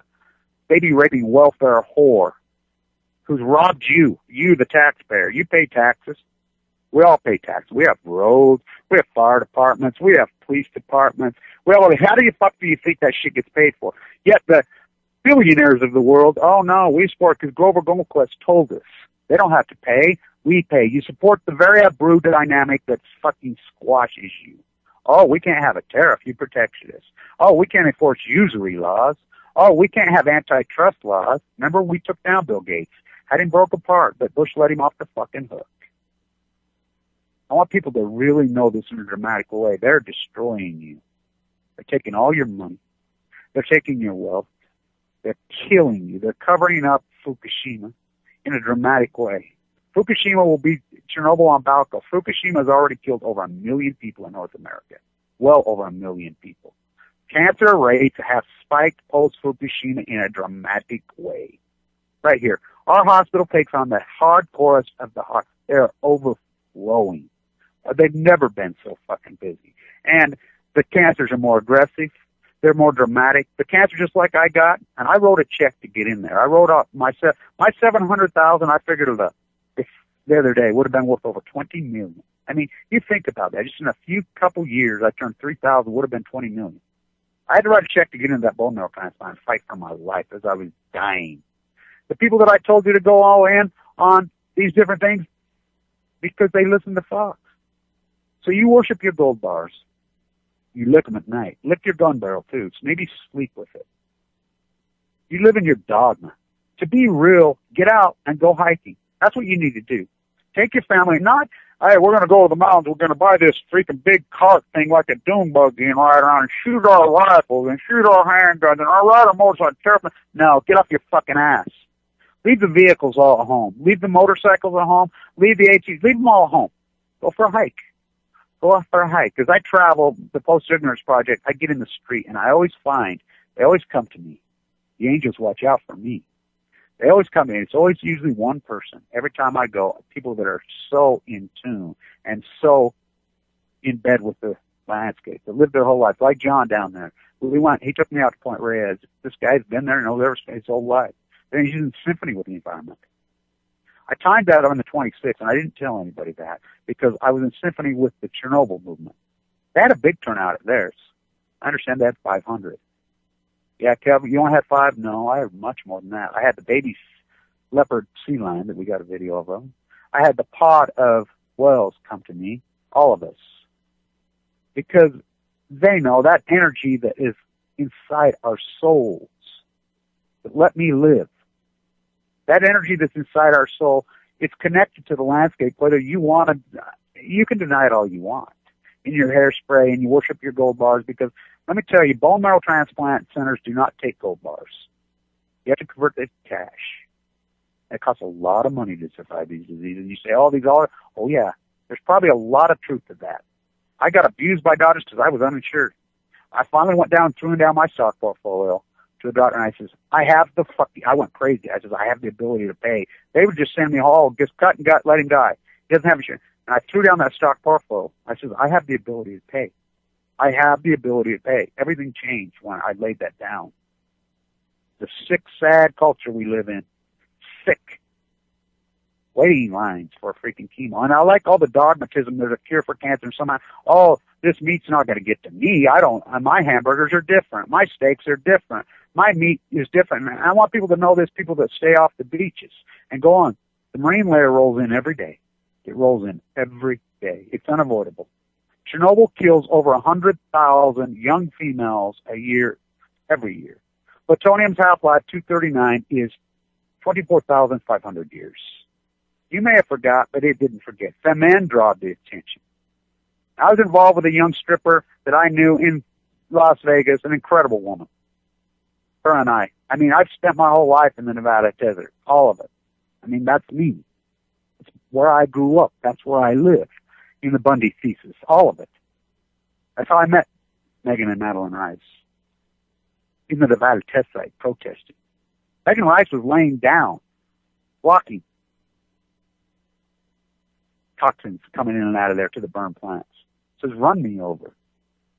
baby raping welfare whore who's robbed you, the taxpayer. You pay taxes. We all pay taxes. We have roads. We have fire departments. We have police departments. Well, how do you think that shit gets paid for? Yet the billionaires of the world, oh no, we support because Grover Goldquist told us. They don't have to pay. We pay. You support the very brew dynamic that fucking squashes you. Oh, we can't have a tariff. You protectionist. Oh, we can't enforce usury laws. Oh, we can't have antitrust laws. Remember, we took down Bill Gates. Had him broke apart, but Bush let him off the fucking hook. I want people to really know this in a dramatic way. They're destroying you. They're taking all your money. They're taking your wealth. They're killing you. They're covering up Fukushima in a dramatic way. Fukushima will be Chernobyl on Balco. Fukushima has already killed over 1 million people in North America. Well over 1 million people. Cancer rates have spiked post-Fukushima in a dramatic way. Right here. Our hospital takes on the hardcorest of the heart. They're overflowing. They've never been so fucking busy. And the cancers are more aggressive. They're more dramatic. The cancer just like I got, and I wrote a check to get in there. I wrote out my $700,000. I figured it up the other day. Would have been worth over $20 million. I mean, you think about that. Just in a couple years, I turned 3,000. Would have been $20 million. I had to write a check to get into that bone marrow transplant and fight for my life as I was dying. The people that I told you to go all in on these different things, because they listen to Fox. So you worship your gold bars. You lick them at night. Lick your gun barrel, too. So maybe sleep with it. You live in your dogma. To be real, get out and go hiking. That's what you need to do. Take your family, not, hey, we're going to go to the mountains. We're going to buy this freaking big cart thing like a dune buggy and ride around and shoot our rifles and shoot our handguns and ride our motorcycles. No, get off your fucking ass. Leave the vehicles all at home. Leave the motorcycles at home. Leave the ATVs. Leave them all at home. Go for a hike. Go off for a hike. Because I travel the Post-Ignorance Project. I get in the street, and I always find, they always come to me. The angels watch out for me. They always come in. It's always usually one person. Every time I go, people that are so in tune and so in bed with the landscape. They live their whole life. Like John down there. He took me out to Point Reyes. This guy's been there and knows his whole life. Then he's in symphony with the environment. I timed that on the 26th, and I didn't tell anybody that because I was in symphony with the Chernobyl movement. They had a big turnout at theirs. I understand they had 500. Yeah, Kevin, you only had 5? No, I had much more than that. I had the baby leopard sea lion that we got a video of them. I had the pod of whales come to me, all of us, because they know that energy that is inside our souls that let me live. That energy that's inside our soul, it's connected to the landscape, whether you want to, you can deny it all you want in your hairspray and you worship your gold bars because Let me tell you, bone marrow transplant centers do not take gold bars. You have to convert that to cash. It costs a lot of money to survive these diseases. You say, oh, these are, oh yeah, there's probably a lot of truth to that. I got abused by doctors because I was uninsured. I finally went down, threw down my stock portfolio to the doctor, and I says, I went crazy. I says, I have the ability to pay. They would just send me all, just cut and gut, let him die. He doesn't have insurance. And I threw down that stock portfolio. I says, I have the ability to pay. I have the ability to pay. Everything changed when I laid that down. The sick, sad culture we live in. Sick. Waiting lines for freaking chemo. And I like all the dogmatism. There's a cure for cancer. And somehow, oh, this meat's not going to get to me. My hamburgers are different. My steaks are different. My meat is different. And I want people to know this, people that stay off the beaches and go on. The marine layer rolls in every day. It rolls in every day. It's unavoidable. Chernobyl kills over 100,000 young females a year, every year. Plutonium's half-life, 239, is 24,500 years. You may have forgot, but it didn't forget. Femen drawed the attention. I was involved with a young stripper that I knew in Las Vegas, an incredible woman. Her and I've spent my whole life in the Nevada desert, all of it. That's me. It's where I grew up. That's where I live. In the Bundy thesis, all of it. That's how I met Megan and Madeline Rice. In the Nevada test site, protesting. Megan Rice was laying down, blocking toxins coming in and out of there to the burn plants. Says, run me over.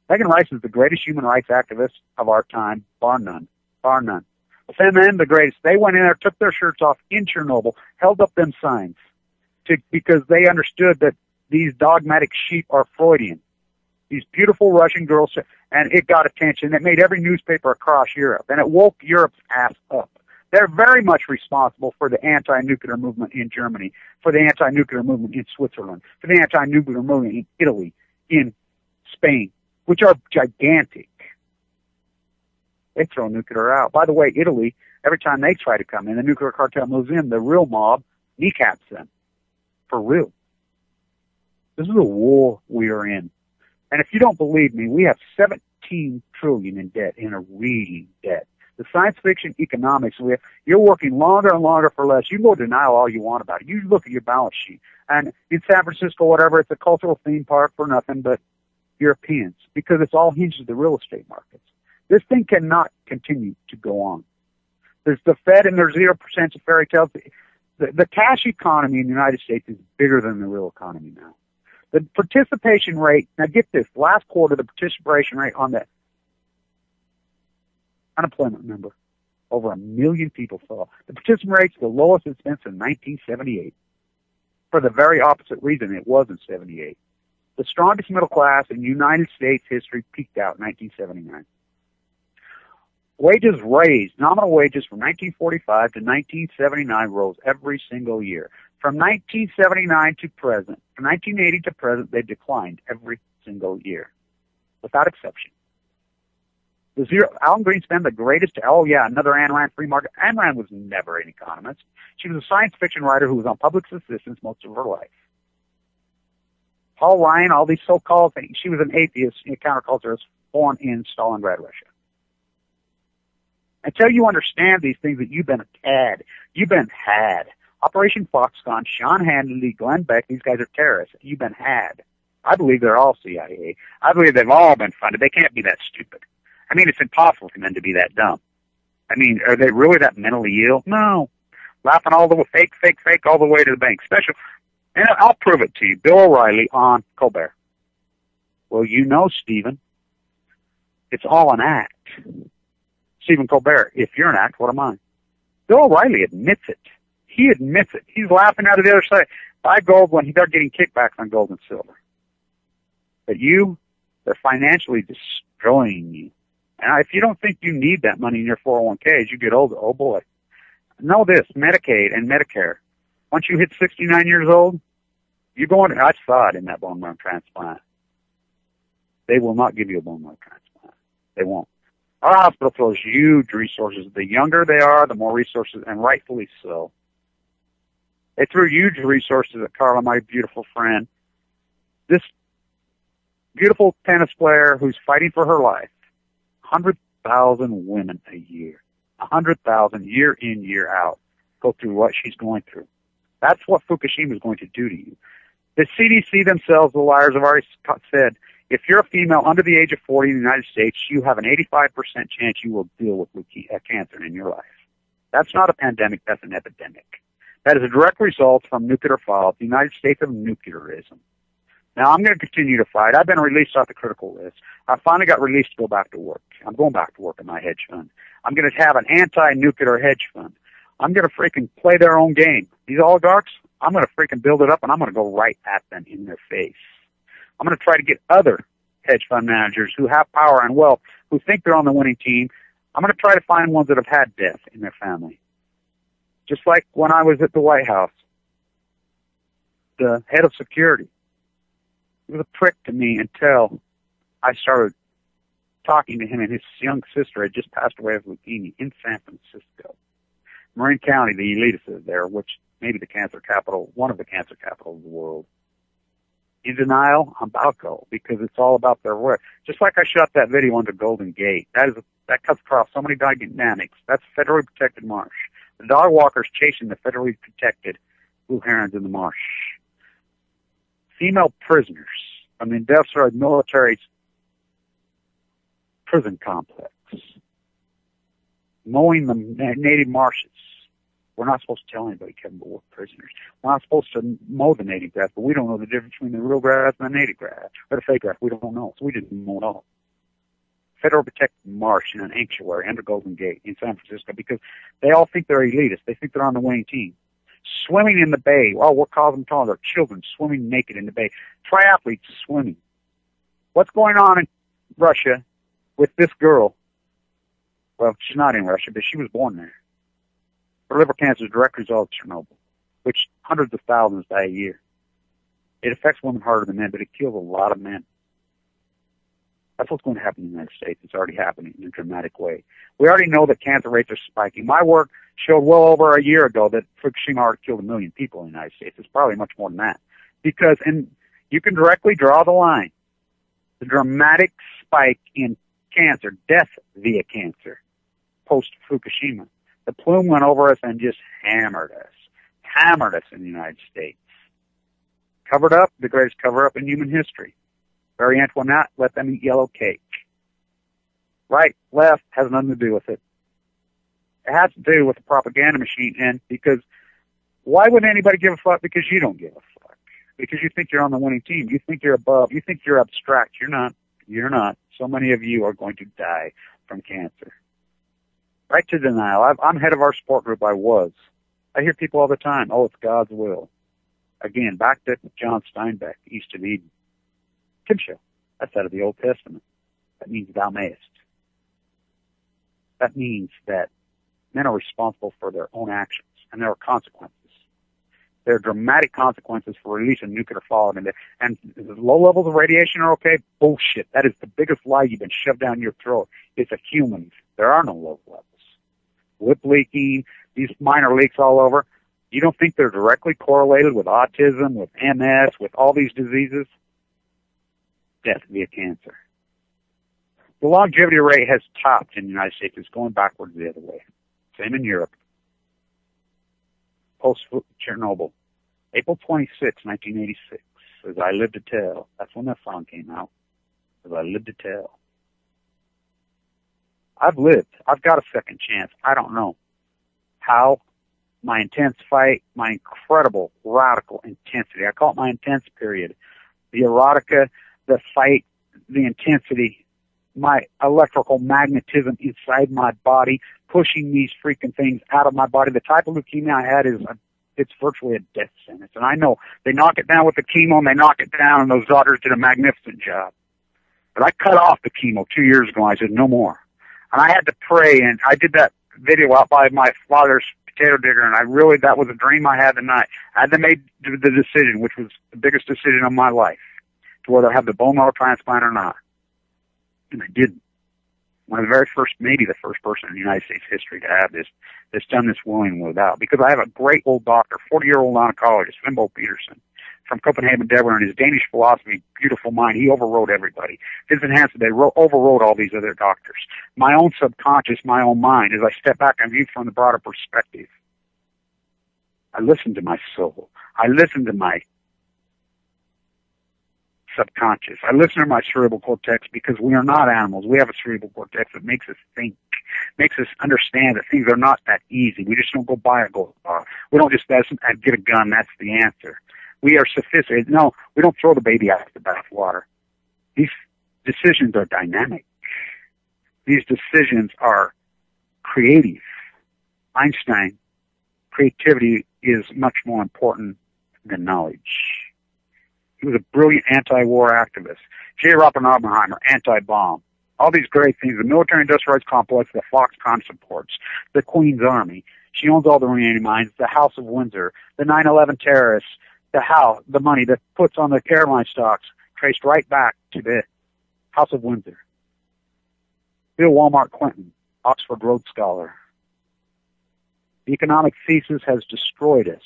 Megan Rice is the greatest human rights activist of our time, bar none. Bar none. Femen, the greatest. They went in there, took their shirts off in Chernobyl, held up them signs because they understood that these dogmatic sheep are Freudian. These beautiful Russian girls, and it got attention. It made every newspaper across Europe, and it woke Europe's ass up. They're very much responsible for the anti-nuclear movement in Germany, for the anti-nuclear movement in Switzerland, for the anti-nuclear movement in Italy, in Spain, which are gigantic. They throw nuclear out. By the way, Italy, every time they try to come in, the nuclear cartel moves in, the real mob kneecaps them. For real. This is a war we are in. And if you don't believe me, we have 17 trillion in debt, in a reading debt. The science fiction economics, you're working longer and longer for less. You can go denial all you want about it. You look at your balance sheet. And in San Francisco, whatever, it's a cultural theme park for nothing but Europeans, because it's all hinged to the real estate markets. This thing cannot continue to go on. There's the Fed and their 0% of fairy tales. The cash economy in the United States is bigger than the real economy now. The participation rate, now get this, last quarter, the participation rate on the unemployment number, over 1 million people fell. The participation rate's the lowest it's been since 1978. For the very opposite reason it was in 78. The strongest middle class in United States history peaked out in 1979. Wages raised, nominal wages from 1945 to 1979 rose every single year. From 1979 to present, from 1980 to present, they declined every single year, without exception. Alan Greenspan, the greatest, another Ayn Rand free market. Ayn Rand was never an economist. She was a science fiction writer who was on public assistance most of her life. Paul Ryan, all these so-called things, she was an atheist, a counterculturist, born in Stalingrad, Russia. Until you understand these things that you've been had. Operation Foxconn, Sean Hannity, Glenn Beck, these guys are terrorists. You've been had. I believe they're all CIA. I believe they've all been funded. They can't be that stupid. It's impossible for them to be that dumb. Are they really that mentally ill? No. Laughing all the way, fake, all the way to the bank. Special. And I'll prove it to you. Bill O'Reilly on Colbert. Well, Stephen, it's all an act. Stephen Colbert, if you're an act, what am I? Bill O'Reilly admits it. He admits it. He's laughing out of the other side. Buy gold when they're getting kickbacks on gold and silver. But they're financially destroying you. And if you don't think you need that money in your 401k as you get older, oh boy. Know this, Medicaid and Medicare. Once you hit 69 years old, I saw it in that bone marrow transplant. They will not give you a bone marrow transplant. They won't. Our hospital throws huge resources. The younger they are, the more resources, and rightfully so. They threw huge resources at Carla, my beautiful friend. This beautiful tennis player who's fighting for her life. 100,000 women a year. 100,000 year in, year out go through what she's going through. That's what Fukushima is going to do to you. The CDC themselves, the liars, have already said, if you're a female under the age of 40 in the United States, you have an 85% chance you will deal with cancer in your life. That's not a pandemic, that's an epidemic. That is a direct result from nuclear fallout, the United States of nuclearism. Now, I'm going to continue to fight. I've been released off the critical list. I finally got released to go back to work. I'm going back to work in my hedge fund. I'm going to have an anti-nuclear hedge fund. I'm going to freaking play their own game. These oligarchs, I'm going to freaking build it up, and I'm going to go right at them in their face. I'm going to try to get other hedge fund managers who have power and wealth, who think they're on the winning team. I'm going to try to find ones that have had death in their family. Just like when I was at the White House, the head of security, he was a prick to me until I started talking to him, and his young sister had just passed away of leukemia in San Francisco. Marin County, the elitists is there, which may be the cancer capital, one of the cancer capitals of the world. In denial, I'm about to go, because it's all about their work. Just like I shot that video under Golden Gate, that cuts across so many dynamics. That's federally protected marsh. The dog walkers chasing the federally protected blue herons in the marsh. Female prisoners from the industrial military's prison complex, mowing the native marshes. We're not supposed to tell anybody, Kevin, but we're prisoners. We're not supposed to mow the native grass, but we don't know the difference between the real grass and the native grass, or the fake grass. We don't know, so we didn't mow it all. Federal protected marsh in an sanctuary under Golden Gate in San Francisco, because they all think they're elitists. They think they're on the winning team. Swimming in the bay. Oh, we're cosmopolitan. Our children swimming naked in the bay. Triathletes swimming. What's going on in Russia with this girl? Well, she's not in Russia, but she was born there. Her liver cancer is a direct result of Chernobyl, which hundreds of thousands die a year. It affects women harder than men, but it kills a lot of men. That's what's going to happen in the United States. It's already happening in a dramatic way. We already know that cancer rates are spiking. My work showed well over a year ago that Fukushima already killed 1 million people in the United States. It's probably much more than that. Because, and you can directly draw the line, the dramatic spike in cancer, death via cancer, post-Fukushima. The plume went over us and just hammered us in the United States. Covered up, the greatest cover-up in human history. Marie Antoinette, let them eat yellow cake. Right, left, has nothing to do with it. It has to do with the propaganda machine, and because why would anybody give a fuck? Because you don't give a fuck. Because you think you're on the winning team. You think you're above. You think you're abstract. You're not. You're not. So many of you are going to die from cancer. Right to denial. I'm head of our support group. I was. I hear people all the time, oh, it's God's will. Again, back to John Steinbeck, East of Eden. Tim Show. That's out of the Old Testament. That means thou mayest. That means that men are responsible for their own actions, and there are consequences. There are dramatic consequences for releasing nuclear fallout. And low levels of radiation are okay? Bullshit. That is the biggest lie you've been shoved down your throat. It's a human. There are no low levels. Lip leaking, these minor leaks all over. You don't think they're directly correlated with autism, with MS, with all these diseases? Death via cancer. The longevity rate has topped in the United States. It's going backwards the other way. Same in Europe. Post-Chernobyl. April 26, 1986. As I Live to Tell. That's when that song came out. As I Live to Tell. I've lived. I've got a second chance. I don't know how. My intense fight, my incredible radical intensity. I call it my intense period. The erotica, the fight, the intensity, my electrical magnetism inside my body, pushing these freaking things out of my body. The type of leukemia I had it's virtually a death sentence. And I know they knock it down with the chemo and they knock it down, and those doctors did a magnificent job. But I cut off the chemo 2 years ago. I said, no more. And I had to pray, and I did that video out by my father's potato digger, and that was a dream I had tonight. I had to make the decision, which was the biggest decision of my life, to whether I have the bone marrow transplant or not. And I didn't. One of the very first, maybe the first person in the United States history to have this, that's done this willingly without. Because I have a great old doctor, 40-year-old oncologist, Fimbo Peterson, from Copenhagen, Denmark, and his Danish philosophy, beautiful mind, he overrode everybody. Vincent Hansen, they overrode all these other doctors. My own subconscious, my own mind, as I step back and view from the broader perspective, I listen to my soul. I listen to my subconscious. I listen to my cerebral cortex because we are not animals. We have a cerebral cortex that makes us think, makes us understand that things are not that easy. We just don't go buy a gold bar. We don't just get a gun. That's the answer. We are sophisticated. No, we don't throw the baby out of the bathwater. These decisions are dynamic. These decisions are creative. Einstein, creativity is much more important than knowledge. He was a brilliant anti-war activist. J. Oppenheimer, anti-bomb. All these great things. The military-industrial complex that Foxconn supports. The Queen's Army. She owns all the uranium mines. The House of Windsor. The 9/11 terrorists. The money that puts on the airline stocks. Traced right back to the House of Windsor. Bill Walmart Clinton. Oxford Rhodes Scholar. The economic thesis has destroyed us.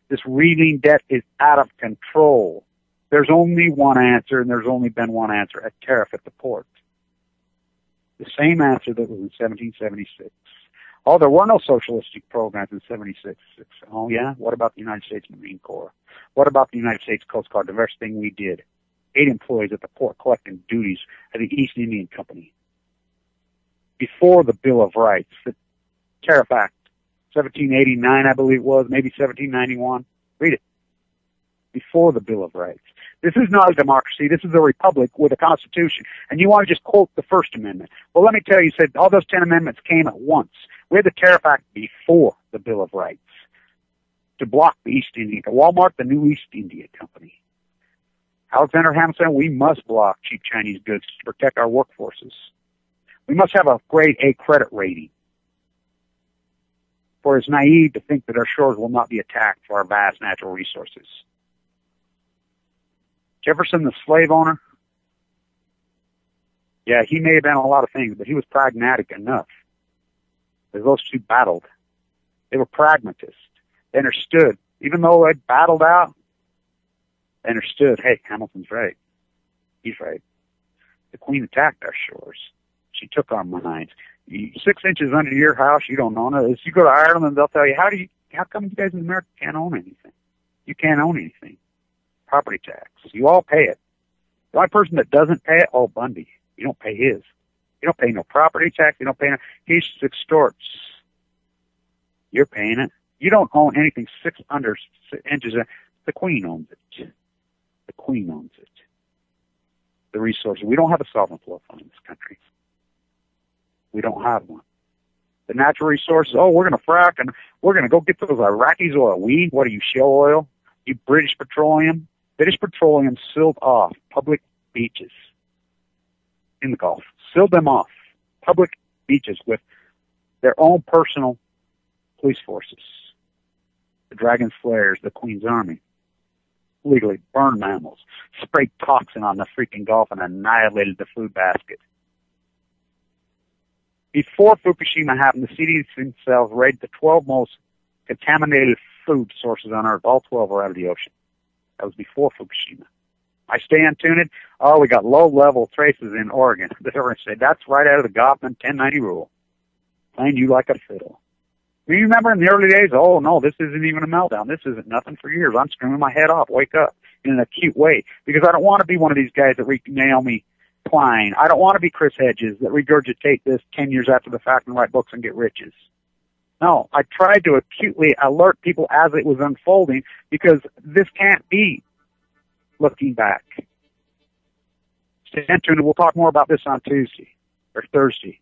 This reeling debt is out of control. There's only one answer, and there's only been one answer, a tariff at the port. The same answer that was in 1776. Oh, there were no socialistic programs in 76. Oh, yeah? What about the United States Marine Corps? What about the United States Coast Guard, the very thing we did? 8 employees at the port collecting duties at the East Indian Company. Before the Bill of Rights, the Tariff Act, 1789, I believe it was, maybe 1791. Read it. Before the Bill of Rights. This is not a democracy. This is a republic with a constitution. And you want to just quote the First Amendment. Well, let me tell you, said all those 10 amendments came at once. We had the Tariff Act before the Bill of Rights to block the East India, to Walmart, the new East India Company. Alexander Hamilton, we must block cheap Chinese goods to protect our workforces. We must have a grade A credit rating. For it's naive to think that our shores will not be attacked for our vast natural resources. Jefferson, the slave owner, yeah, he may have been a lot of things, but he was pragmatic enough. As those two battled, they were pragmatists. They understood, even though they battled out, they understood, hey, Hamilton's right. He's right. The Queen attacked our shores. She took our mines. 6 inches under your house, you don't own it. If you go to Ireland, they'll tell you, how come you guys in America can't own anything? You can't own anything. Property tax. You all pay it. The only person that doesn't pay it, oh, Bundy. You don't pay his. You don't pay no property tax. You don't pay no, he extorts. You're paying it. You don't own anything 6 inches. The Queen owns it. The Queen owns it. The resources. We don't have a sovereign flow fund in this country. We don't have one. The natural resources, oh, we're going to frack and we're going to go get those Iraqis oil. What are you, Shell Oil? You British Petroleum? British Petroleum sealed off public beaches in the Gulf. Sealed them off. Public beaches with their own personal police forces. The Dragon Slayers, the Queen's Army. Legally burned mammals. Sprayed toxin on the freaking Gulf and annihilated the food basket. Before Fukushima happened, the CDC themselves rated the 12 most contaminated food sources on Earth. All 12 are out of the ocean. That was before Fukushima. I stay untuned. Oh, we got low-level traces in Oregon. They're going to say, that's right out of the Goffman 1090 rule. Playing you like a fiddle. Do you remember in the early days, oh, no, this isn't even a meltdown. This isn't nothing for years. I'm screaming my head off. Wake up in an acute way. Because I don't want to be one of these guys that Naomi Klein. I don't want to be Chris Hedges that regurgitate this 10 years after the fact and write books and get riches. No, I tried to acutely alert people as it was unfolding because this can't be looking back. Stay tuned. We'll talk more about this on Tuesday or Thursday.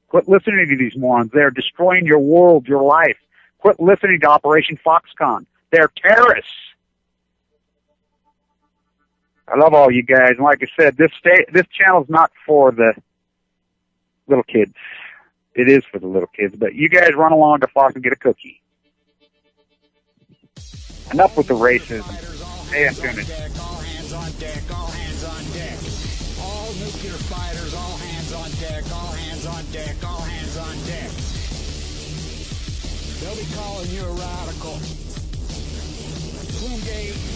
Quit listening to these morons. They're destroying your world, your life. Quit listening to Operation Foxconn. They're terrorists. I love all you guys. And like I said, this channel's not for the little kids. It is for the little kids. But you guys run along to Fox and get a cookie. Enough with the racism. Hey, I'm doing it. All hands on deck, all hands on deck. All nuclear fighters, all hands on deck, all hands on deck, all hands on deck. They'll be calling you a radical. Plumgate.